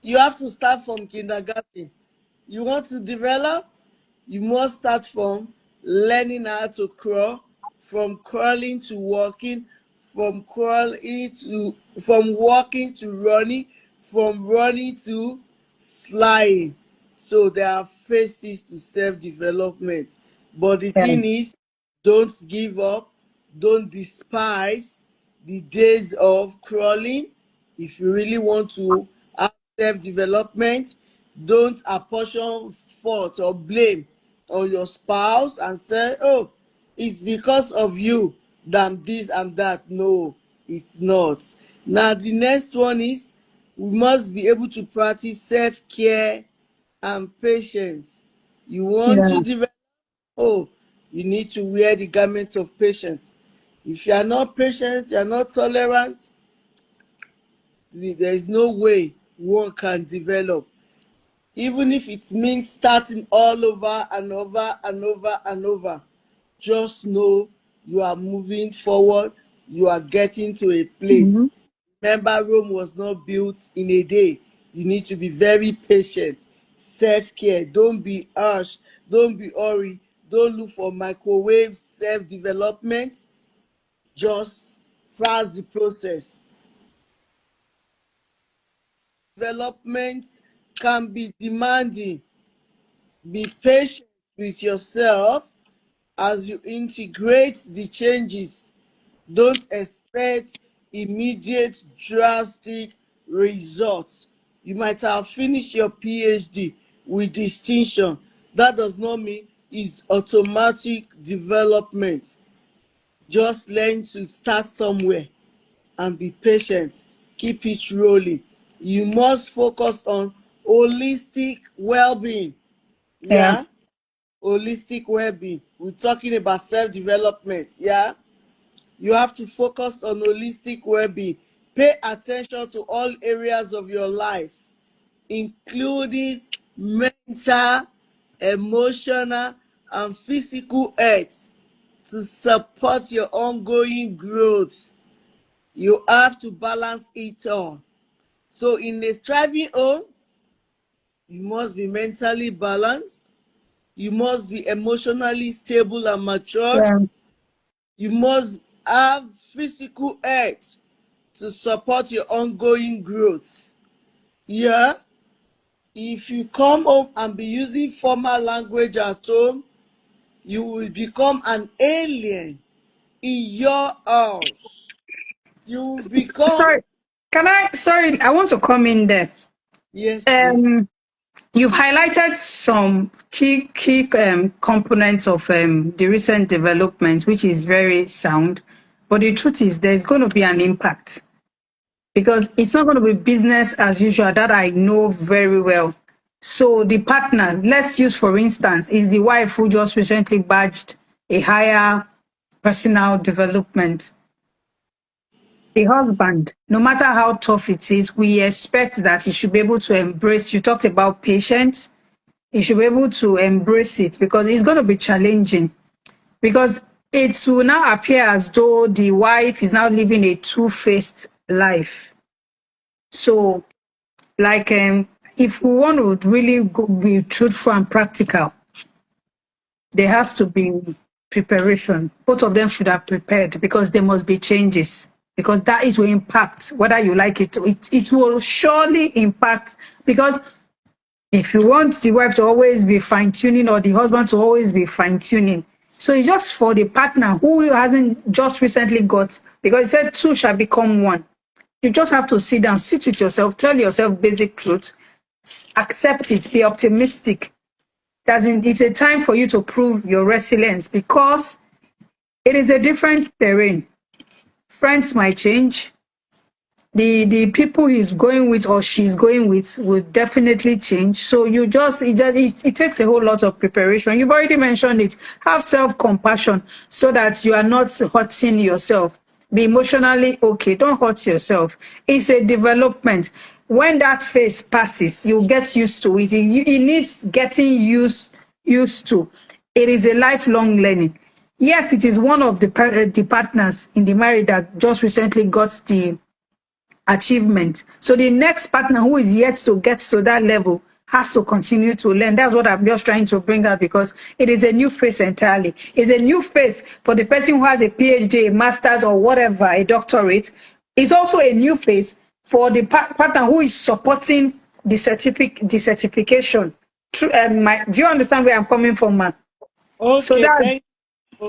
you have to start from kindergarten. You want to develop, you must start from learning how to crawl, from crawling to walking, from walking to running, from running to flying. So there are phases to self-development. But the Yeah. thing is, don't give up, don't despise the days of crawling. If you really want to have self-development, don't apportion fault or blame on your spouse and say, oh, it's because of you than this and that. No, it's not. Now the next one is, we must be able to practice self-care and patience. You want to Yeah. develop, oh, you need to wear the garment of patience. If you are not patient, you are not tolerant, there is no way one can develop. Even if it means starting all over and over and over and over, just know you are moving forward, you are getting to a Mm-hmm. place. Remember, Rome was not built in a day. You need to be very patient. Self-care, don't be harsh, don't be hurry, don't look for microwave self-development. Just trust the process. Development can be demanding. Be patient with yourself as you integrate the changes. Don't expect immediate drastic results. You might have finished your PhD with distinction. That does not mean it's automatic development. Just learn to start somewhere and be patient. Keep it rolling. You must focus on holistic well-being. Yeah. Yeah, holistic well-being. We're talking about self-development. Yeah, you have to focus on holistic well-being. Pay attention to all areas of your life, including mental, emotional, and physical health, to support your ongoing growth. You have to balance it all. So in a striving home, you must be mentally balanced, you must be emotionally stable and matured, Yeah. you must have physical health to support your ongoing growth. Yeah, if you come home and be using formal language at home, you will become an alien in your house. You will become, Sorry. Sorry, I want to come in there. yes, please. Um, you've highlighted some key components of the recent developments, which is very sound. But the truth is, there's going to be an impact because it's not going to be business as usual. That I know very well. So the partner, let's use for instance, is the wife who just recently badged a higher personal development. The husband, no matter how tough it is, we expect that he should be able to embrace. You talked about patience. He should be able to embrace it because it's going to be challenging. Because it will now appear as though the wife is now living a two-faced life. So, like, if we want to really be truthful and practical, there has to be preparation. Both of them should have prepared because there must be changes. Because that is will impact whether you like it. It will surely impact because if you want the wife to always be fine-tuning or the husband to always be fine-tuning, so it's just for the partner who hasn't just recently got, because it said two shall become one. You just have to sit down, sit with yourself, tell yourself basic truth, accept it, be optimistic. It's a time for you to prove your resilience because it is a different terrain. Friends might change, the people he's going with or she's going with will definitely change. So it takes a whole lot of preparation. You've already mentioned it. Have self-compassion so that you are not hurting yourself. Be emotionally okay. Don't hurt yourself. It's a development. When that phase passes, you get used to it. It needs getting used to. It is a lifelong learning. Yes, it is one of the partners in the marriage that just recently got the achievement. So the next partner who is yet to get to that level has to continue to learn. That's what I'm just trying to bring out because it is a new phase entirely. It's a new phase for the person who has a PhD, a master's, or whatever, a doctorate. It's also a new phase for the partner who is supporting the certification. Do you understand where I'm coming from, man? So Okay, that,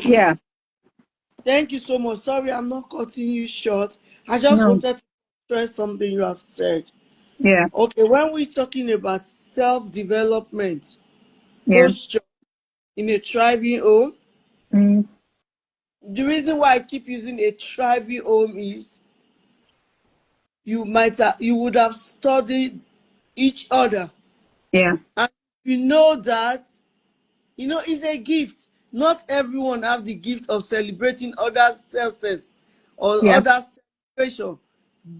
yeah, thank you so much. Sorry, I'm not cutting you short. I just no, wanted to stress something you have said. yeah, Okay, when we're talking about self-development, yeah, posture in a thriving home, mm, the reason why I keep using a thriving home is you would have studied each other, yeah, and you know that it's a gift. Not everyone have the gift of celebrating other success or yeah, other celebration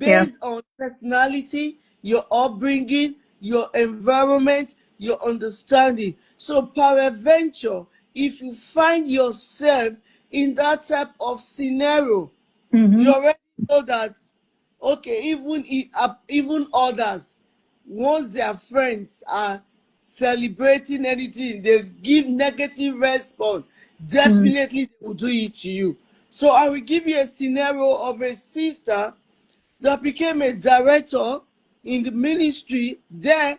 yeah, based on personality, your upbringing, your environment, your understanding. So peradventure, if you find yourself in that type of scenario, mm-hmm, you already know that, okay, even others, once their friends are celebrating anything, they give negative response, mm, definitely they will do it to you. So I will give you a scenario of a sister that became a director in the ministry there,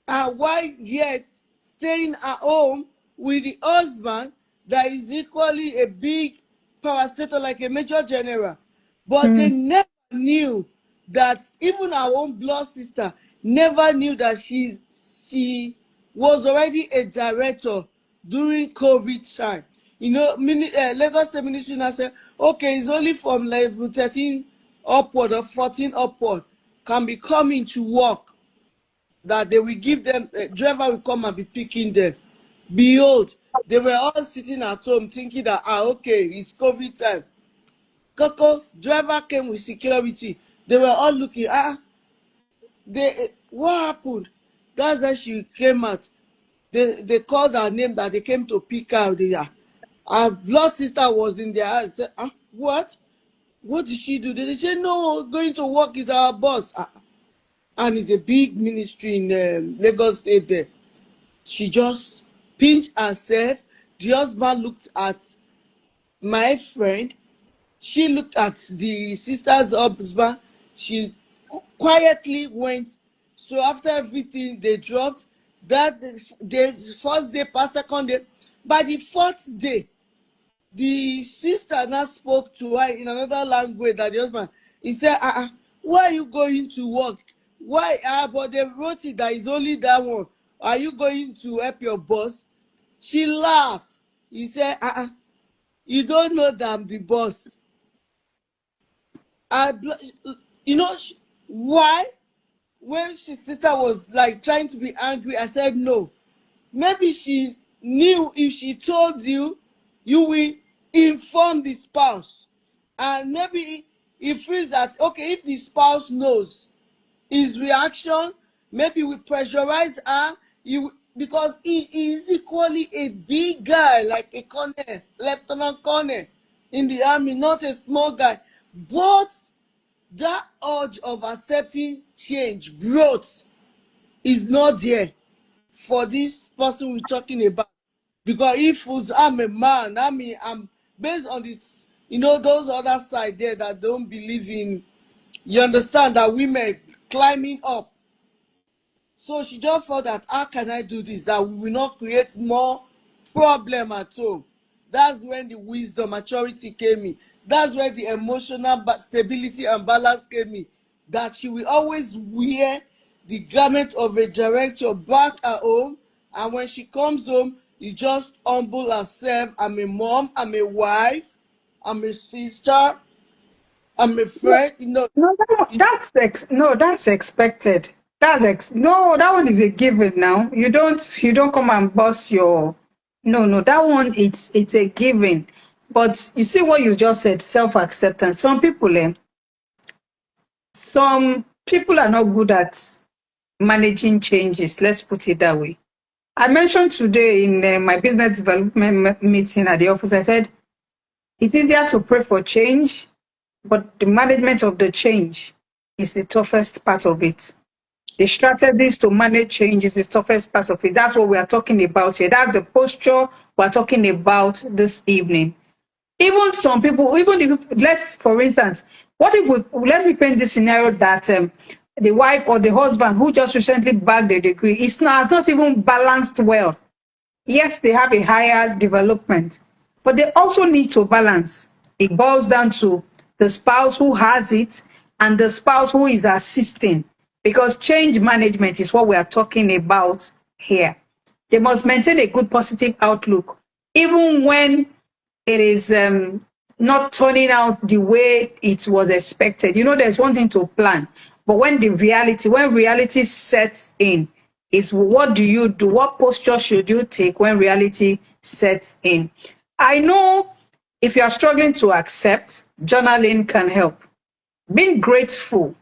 and while yet staying at home with the husband that is equally a big parastatal, like a major general. But they mm, never knew that, even our own blood sister never knew that she was already a director during COVID time. Lagos State Ministry now said, okay, it's only from level 13 upward or 14 upward can be coming to work, that they will give them, a driver will come and be picking them. Behold, they were all sitting at home thinking that, okay, it's COVID time. Coco, driver came with security. They were all looking, what happened? That's how she came out. They called her name, that they came to pick her there. Our blood sister was in their house. Said, what? What did she do? They said, no, going to work is our boss. And it's a big ministry in Lagos State there. She just pinched herself. The husband looked at my friend. She looked at the sister's husband. She quietly went. So after everything, they dropped. That the first day past, second day. By the fourth day, the sister now spoke to her in another language that the husband. He said, why are you going to work? Why? But they wrote it that it's only that one. Are you going to help your boss? She laughed. He said, you don't know that I'm the boss. I, why? When she sister was like trying to be angry, I said no. Maybe she knew if she told you, you will inform the spouse. And maybe he feels that, okay, if the spouse knows his reaction, maybe we pressurize her, because he is equally a big guy, like a colonel, lieutenant colonel in the army, not a small guy. But that urge of accepting change, growth, is not there for this person we're talking about. Because if I'm a man, I mean, I'm based on it, those other side there that don't believe in, you understand, that women climbing up. So she just thought that, how can I do this that we will not create more problem at home? That's when the wisdom, maturity came in. That's where the emotional stability and balance came in. That she will always wear the garment of a director back at home, and when she comes home, you just humble herself. I'm a mom, I'm a wife, I'm a sister, I'm a No, friend. no, no, that's expected. No, that one is a given now. You don't come and boss your. No, no, that one it's a given. But you see what you just said, self-acceptance. Some people are not good at managing changes. Let's put it that way. I mentioned today in my business development meeting at the office, I said it's easier to pray for change, but the management of the change is the toughest part of it. The strategies to manage change is the toughest part of it. That's what we are talking about here. That's the posture we're talking about this evening. Even some people, even if, let's, for instance, what if let me paint this scenario that the wife or the husband who just recently bagged a degree is not even balanced well. Yes, they have a higher development, but they also need to balance. It boils down to the spouse who has it and the spouse who is assisting, because change management is what we are talking about here. They must maintain a good positive outlook, even when it is not turning out the way it was expected. There's one thing to plan, but when reality sets in, is what do you do? What posture should you take when reality sets in? I know if you are struggling to accept, journaling can help. Being grateful,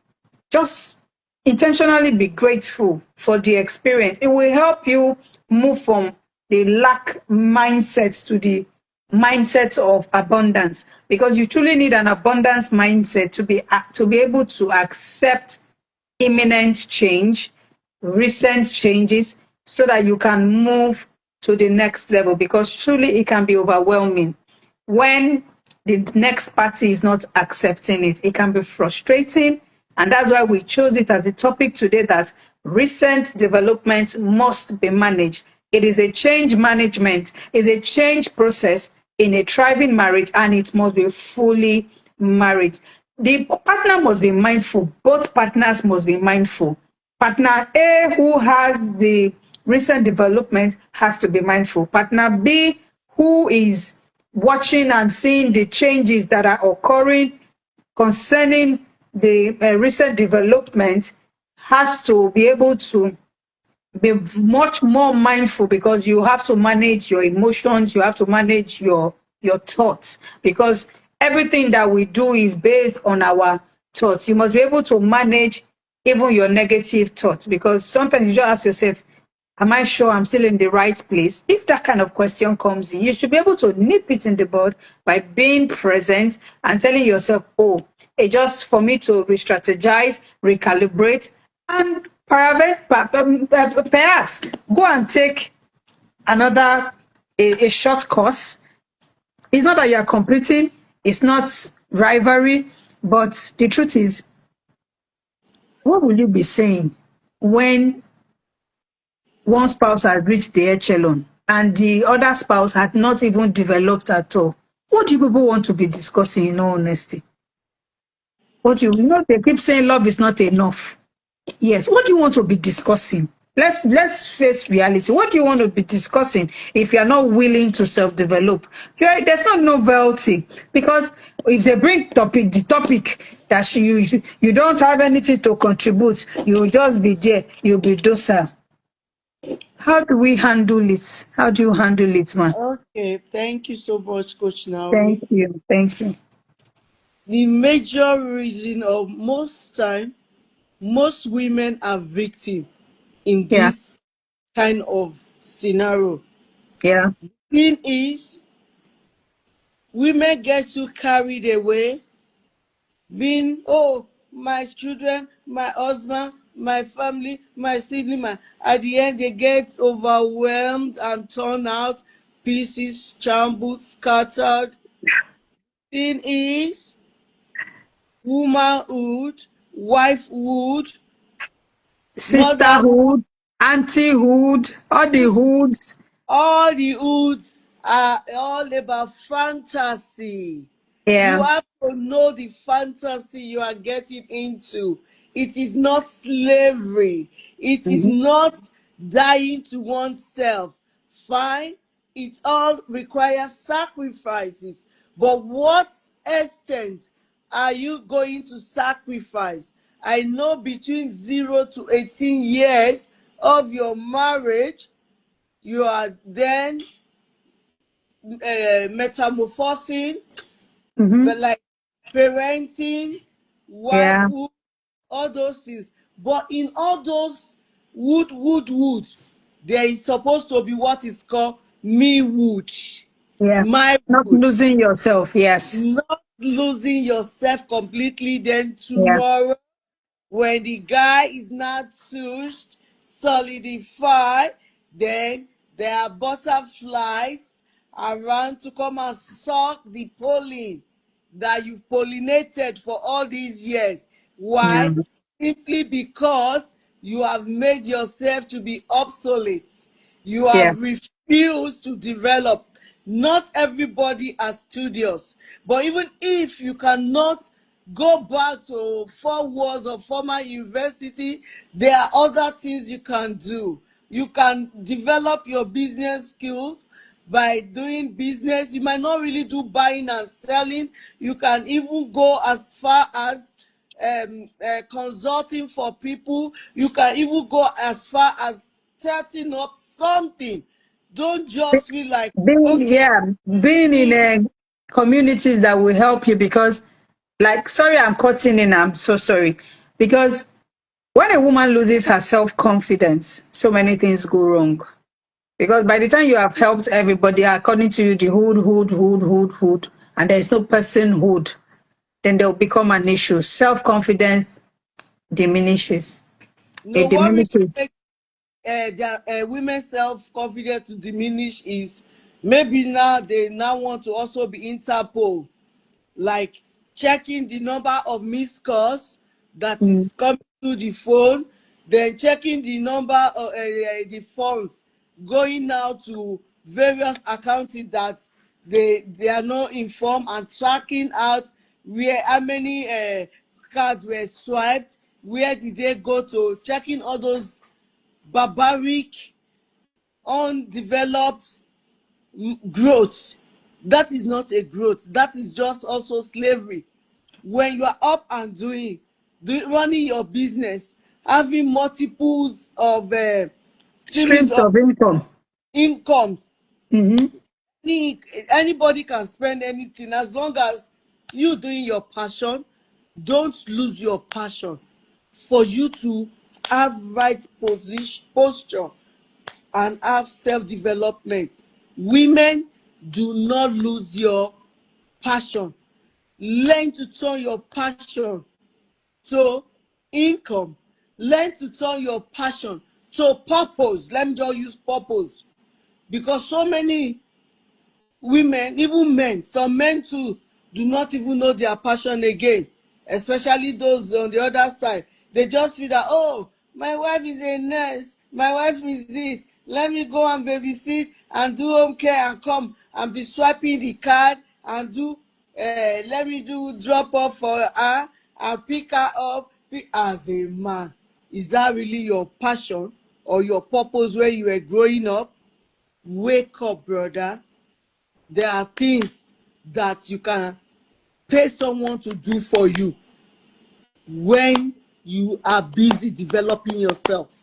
just intentionally be grateful for the experience. It will help you move from the lack mindset to the mindset of abundance, because you truly need an abundance mindset to be able to accept imminent change, recent changes, so that you can move to the next level, because truly it can be overwhelming when the next party is not accepting it. It can be frustrating. And that's why we chose it as a topic today, that recent development must be managed. It is a change management, is a change process in a thriving marriage, and it must be fully married. The partner must be mindful. Both partners must be mindful. Partner A, who has the recent development, has to be mindful. Partner B, who is watching and seeing the changes that are occurring concerning the recent development, has to be able to be much more mindful, because you have to manage your emotions, you have to manage your thoughts, because everything that we do is based on our thoughts. You must be able to manage even your negative thoughts, because sometimes you just ask yourself, am I sure I'm still in the right place? If that kind of question comes in, you should be able to nip it in the bud by being present and telling yourself, oh, it's just for me to re-strategize, recalibrate, and perhaps go and take another a short course. It's not that you are competing, it's not rivalry, but the truth is, what will you be saying when one spouse has reached the echelon and the other spouse had not even developed at all? What do you people want to be discussing, in all honesty? They keep saying love is not enough. Yes, what do you want to be discussing? Let's face reality. What do you want to be discussing if you're not willing to self-develop? There's no novelty, because if they bring the topic that you don't have anything to contribute, you'll just be there, you'll be docile. How do we handle it? How do you handle it, man? Okay, thank you so much, Coach Thank Naomi. you. Thank you. The major reason, of most time, most women are victim in Yeah, this kind of scenario. yeah. Thing is, women get too carried away, being, oh, my children, my husband, my family, my sibling, at the end they get overwhelmed and torn out. pieces, shambled, scattered. Thing is, womanhood, wifehood, motherhood, Sisterhood, auntyhood, all the hoods. all the hoods are all about fantasy. You Yeah. have to know the fantasy you are getting into. It is not slavery. It is Mhm. not dying to oneself. Fine, it all requires sacrifices. But what extent are you going to sacrifice? I know between 0 to 18 years of your marriage, you are then metamorphosing, Mm-hmm. but like parenting, Yeah. wifehood, all those things. But in all those wood, there is supposed to be what is called me wood, Yeah. my Not wood. losing yourself. Yes. Not losing yourself completely. Then Yeah. tomorrow, when the guy is not touched, solidified, then there are butterflies around to come and suck the pollen that you've pollinated for all these years. Yeah. Why? Simply because you have made yourself to be obsolete. You Yeah. have refused to develop. Not everybody are studious, but even if you cannot go back to 4 walls of former university, there are other things you can do. You can develop your business skills by doing business. You might not really do buying and selling. You can even go as far as consulting for people. You can even go as far as setting up something. Don't just feel like, Being, okay, yeah, being in communities that will help you because, like, sorry, I'm cutting in. I'm so sorry. Because when a woman loses her self confidence, so many things go wrong. Because by the time you have helped everybody, according to you, the hood, and there's no personhood, then they'll become an issue. Self confidence diminishes. no, It what really diminishes. makes their women's self-confidence to diminish is maybe now they now want to also be Interpol, like checking the number of missed calls that Mm. is coming to the phone, then checking the number of the funds going now to various accounts that they are not informed, and tracking out where how many cards were swiped, where did they go to, checking all those barbaric, undeveloped growth. That is not a growth. That is just also slavery. When you are up and running your business, having multiples of series Streams of of income. incomes, Hmm. anybody can spend anything as long as you doing your passion. Don't lose your passion for you to have right position posture and have self-development. Women, do not lose your passion. Learn to turn your passion to income. Learn to turn your passion to purpose. Let me just use purpose. Because so many women, even men, some men too, do not even know their passion again, especially those on the other side. They just feel that, oh, my wife is a nurse, my wife is this, let me go and babysit and do home care and come and be swiping the card and do let me do drop off for her and pick her up. As a man, is that really your passion or your purpose when you were growing up? Wake up, brother. There are things that you can pay someone to do for you when you are busy developing yourself.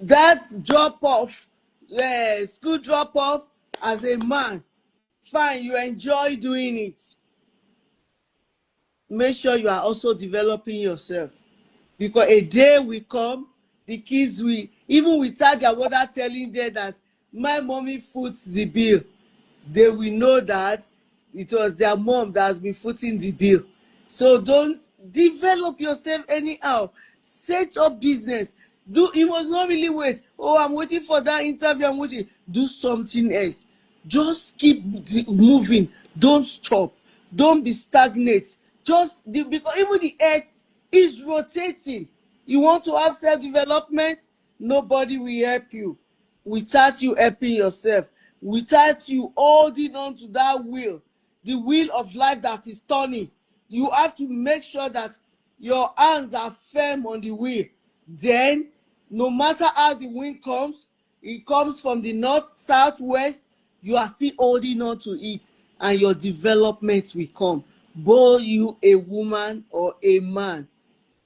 That drop off, school drop off, as a man, fine, you enjoy doing it. Make sure you are also developing yourself, because a day will come, the kids will, even without their mother telling them that my mommy foots the bill, they will know that it was their mom that has been footing the bill. So don't develop yourself anyhow. Set up business. You must not really wait. Oh, I'm waiting for that interview. I'm waiting. Do something else. Just keep moving. Don't stop. Don't be stagnant. Because even the earth is rotating. You want to have self-development? Nobody will help you without you helping yourself, without you holding on to that wheel, the wheel of life that is turning. You have to make sure that your hands are firm on the wheel. Then, no matter how the wind comes, it comes from the north, south, west, you are still holding on to it, and your development will come. Both you a woman or a man,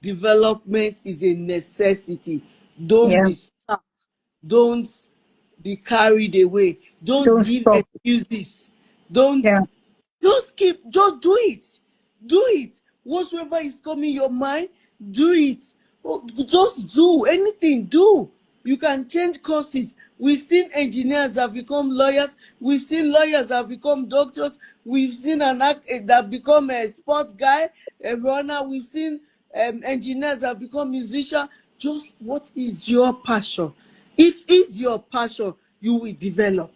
development is a necessity. Don't Yeah. be stuck. Don't be carried away. Don't Don't give stop. excuses. Don't Yeah. just do it. Do it. Whatsoever is coming your mind, do it. Oh, just do anything. Do. You can change courses. We've seen engineers have become lawyers. We've seen lawyers have become doctors. We've seen that become a sports guy, a runner. We've seen engineers have become musicians. Just what is your passion? If it's your passion, you will develop.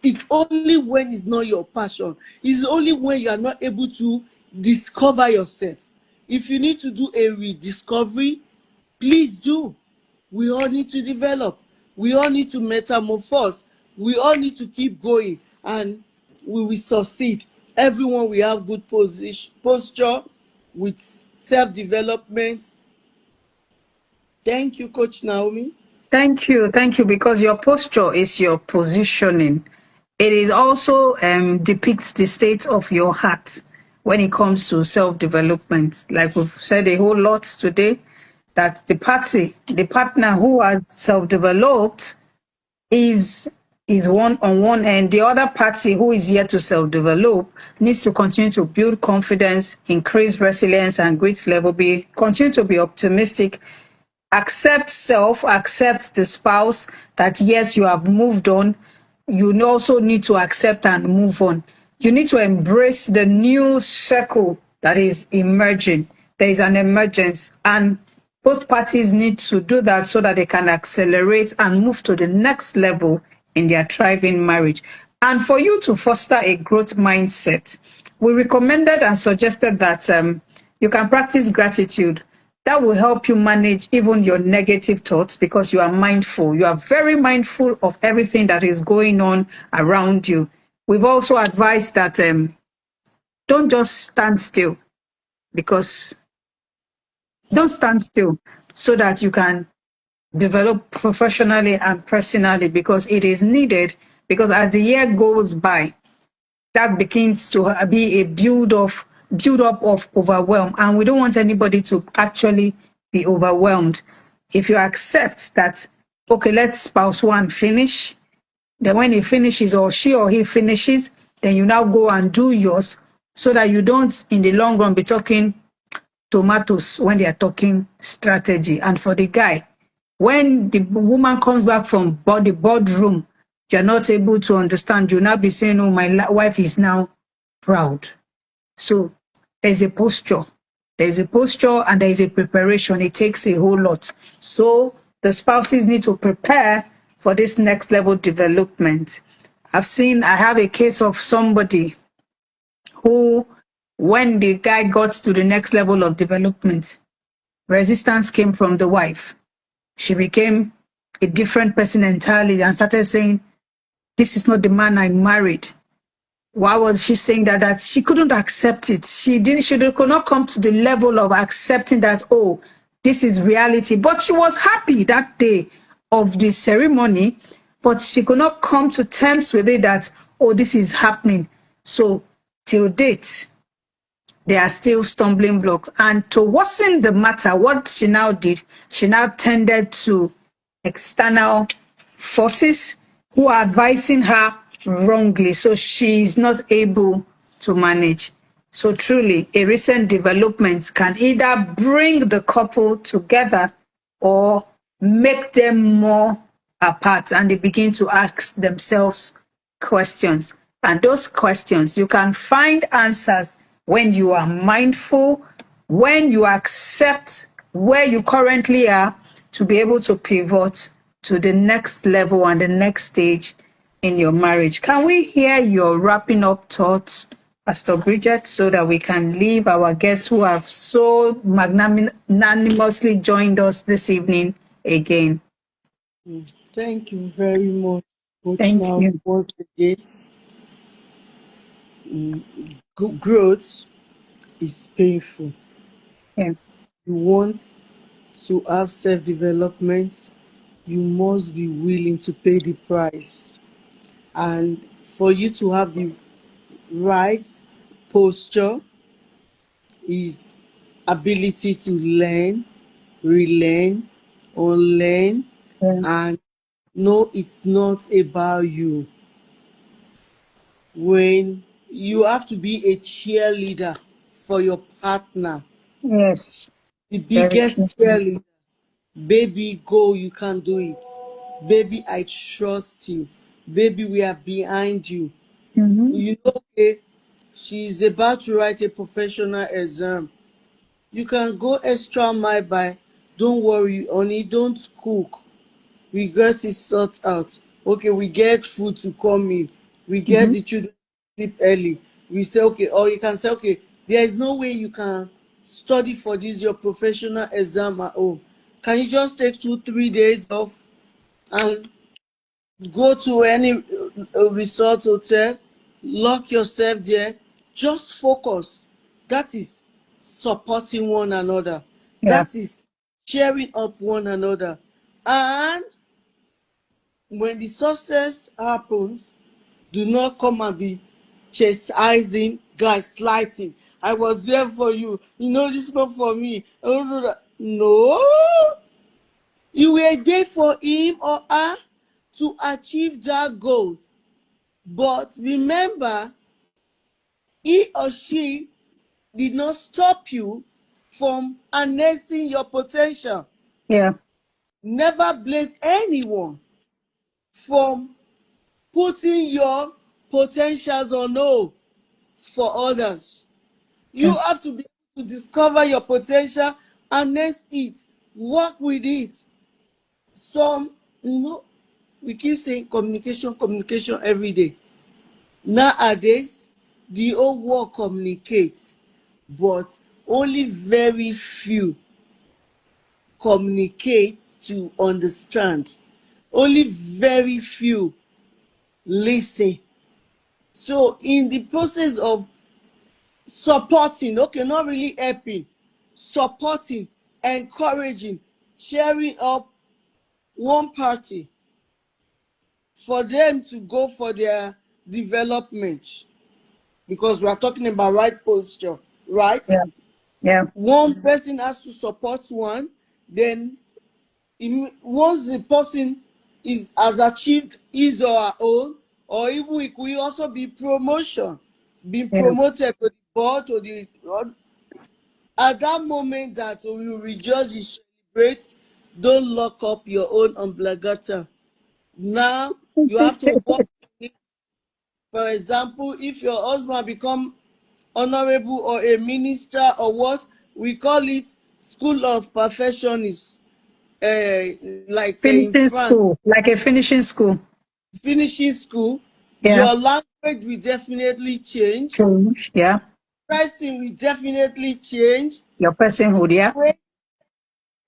It's only when it's not your passion. It's only when you are not able to discover yourself. If you need to do a rediscovery, please do. We all need to develop. We all need to metamorphose. We all need to keep going, and we will succeed. Everyone will have good posture with self-development. Thank you, Coach Naomi. Thank you, because your posture is your positioning. It is also depicts the state of your heart when it comes to self-development. Like we've said a whole lot today, that the partner who has self-developed is one on one end. The other party who is yet to self-develop needs to continue to build confidence, increase resilience and grit level, continue to be optimistic, accept self, accept the spouse, that yes, you have moved on. You also need to accept and move on. You need to embrace the new circle that is emerging. There is an emergence, and both parties need to do that so that they can accelerate and move to the next level in their thriving marriage. And for you to foster a growth mindset, we recommended and suggested that you can practice gratitude. That will help you manage even your negative thoughts, because you are mindful. You are very mindful of everything that is going on around you. We've also advised that don't just stand still, because don't stand still so that you can develop professionally and personally, because it is needed. Because as the year goes by, that begins to be a build up of overwhelm, and we don't want anybody to actually be overwhelmed. If you accept that, okay, let spouse one finish, then when he finishes, or she or he finishes, then you now go and do yours, so that you don't in the long run be talking tomatoes when they are talking strategy. And for the guy, when the woman comes back from the boardroom, you're not able to understand. You'll not be saying, oh, my wife is now proud. So there's a posture. There's a posture and there's a preparation. It takes a whole lot. So the spouses need to prepare for this next level development. I have a case of somebody who, when the guy got to the next level of development, resistance came from the wife. She became a different person entirely and started saying, this is not the man I married. Why was she saying that? That she couldn't accept it. She could not come to the level of accepting that, oh, this is reality. But she was happy that day of the ceremony, but she could not come to terms with it that, oh, this is happening. So till date, there are still stumbling blocks. And to worsen the matter, what she now did, she now tended to external forces who are advising her wrongly. So she is not able to manage. So truly, a recent development can either bring the couple together or make them more apart, and they begin to ask themselves questions. And those questions, you can find answers when you are mindful, when you accept where you currently are, to be able to pivot to the next level and the next stage in your marriage. Can we hear your wrapping up thoughts, Pastor Bridget, so that we can leave our guests who have so magnanimously joined us this evening again? Thank you very much, Coach. Thank Now, you. once again, growth is painful. Yeah. You want to have self development, you must be willing to pay the price. And for you to have the right posture is ability to learn, relearn, unlearn, Yeah. and no, it's not about you. When you have to be a cheerleader for your partner, Yes. the Very true. biggest cheerleader, baby, go, you can do it. Baby, I trust you. Baby, we are behind you. Mm-hmm. You know, okay, she's about to write a professional exam. You can go extra mile by, don't worry, honey, don't cook. We get it sorted out. Okay, we get food to come in. We get Mm-hmm. the children to sleep early. We say, okay, or you can say, okay, there is no way you can study for this your professional exam at home. Can you just take 2 3 days off and go to any resort hotel, lock yourself there, just focus. That is supporting one another. Yeah. That is cheering up one another. And when the success happens, do not come and be chastising, gaslighting. I was there for you. You know, this not for me. No, you were there for him or her to achieve that goal. But remember, he or she did not stop you from harnessing your potential. Yeah. Never blame anyone from putting your potentials on hold for others. Yeah. You have to be able to discover your potential, harness it, work with it. Some, we keep saying communication, communication every day. Nowadays, the whole world communicates, but only very few communicate to understand. Only very few listen. So, in the process of supporting, okay, not really helping, supporting, encouraging, cheering up one party for them to go for their development, because we are talking about right posture, right? Yeah. Yeah. One person has to support one, then once the person has achieved his or her own, or even it could also be promotion, being Yeah. promoted to the board, to the at that moment that we rejoice, you celebrate. Don't lock up your own umbrella. Now you have to work. For example, if your husband become honorable or a minister or what, we call it school of perfectionists, like in Finishing France, school, like a finishing school. finishing school, Yeah. your language will definitely change, Change. Yeah. pricing will definitely change, Your personhood. Yeah. way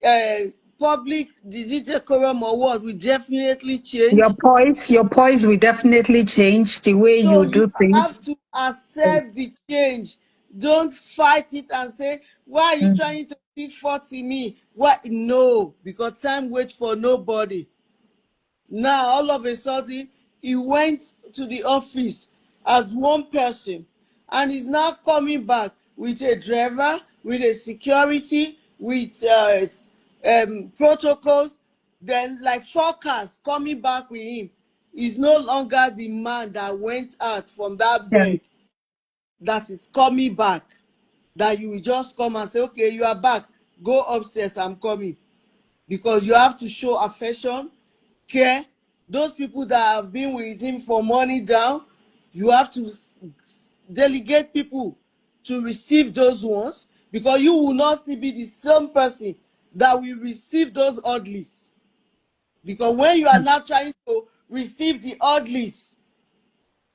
uh, public disease decorum or what will definitely change. Your poise will definitely change the way So you you do things. have to accept the change. Don't fight it and say, why are you Mm. trying to pick 40 me? What? No, because time waits for nobody. Now, all of a sudden, he went to the office as one person and is now coming back with a driver, with a security, with protocols, then like forecast coming back with him. He's no longer the man that went out from that Yeah. bed that is coming back. That you will just come and say, okay, you are back. Go upstairs, I'm coming, because you have to show affection, care. Those people that have been with him for money down, you have to delegate people to receive those ones, because you will not still be the same person that will receive those orderlies. Because when you are now trying to receive the orderlies,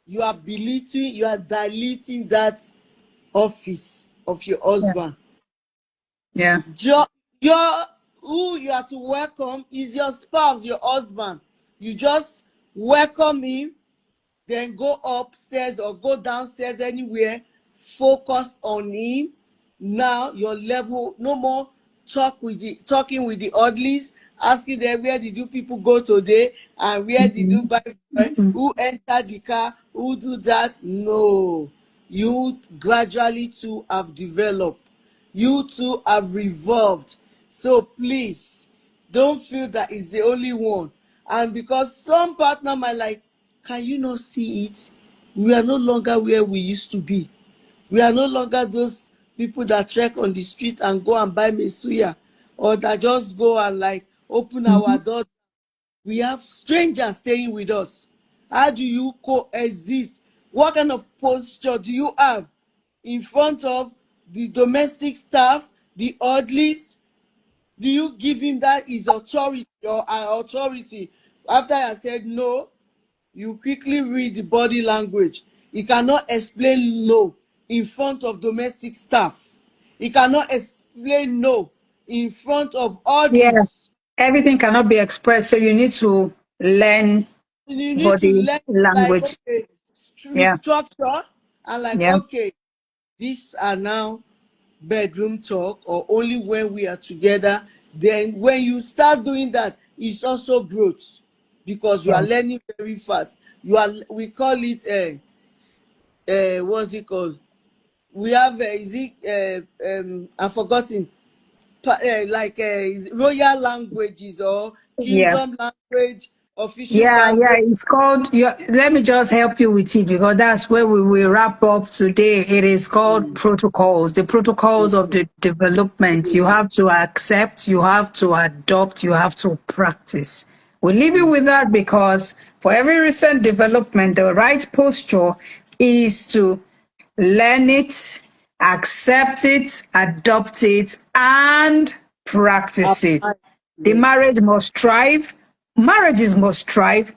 you are belittling, you are diluting that office of your Yeah. husband. Yeah. Your who you are to welcome is your spouse, your husband. You just welcome him, then go upstairs or go downstairs anywhere, focus on him. Now your level, no more talking with the orderlies, asking them where did you people go today and where did you buy fuel, who entered the car, who do that. No, you gradually too have developed, you two have revolved. So please don't feel that it's the only one. And because some partner might like, can you not see it? We are no longer where we used to be. We are no longer those people that trek on the street and go and buy mesuya, or that just go and like open our door. We have strangers staying with us. How do you coexist? What kind of posture do you have in front of the domestic staff, the orderlies? Do you give him that his authority or our authority? After I said no, you quickly read the body language. He cannot explain no in front of domestic staff. He cannot explain no in front of Yeah. orderlies. Everything cannot be expressed, so you need to learn You need to body learn, like, language. okay, Yeah. restructure, and like, Yeah. okay, these are now bedroom talk, or only when we are together. Then when you start doing that, it's also growth, because you Yeah. are learning very fast. We call it what's it called? We have is it I've forgotten, like royal languages or Yeah. kingdom language, official Yeah, yeah, language. it's called. Let me just help you with it because that's where we will wrap up today. It is called protocols, the protocols of the development. You have to accept, you have to adopt, you have to practice. We leave you with that because for every recent development, the right posture is to learn it, accept it, adopt it, and practice it. Apply. The Yes. marriage must thrive. Marriages must thrive.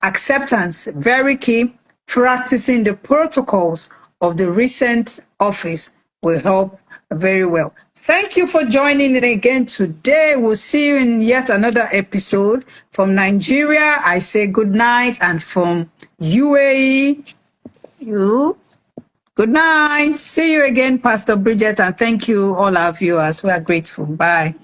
Acceptance, very key. Practicing the protocols of the recent office will help very well. Thank you for joining in again today. We'll see you in yet another episode. From Nigeria, I say good night, and from UAE, you good night. See you again, Pastor Bridget, and thank you, all our viewers. We are grateful. Bye.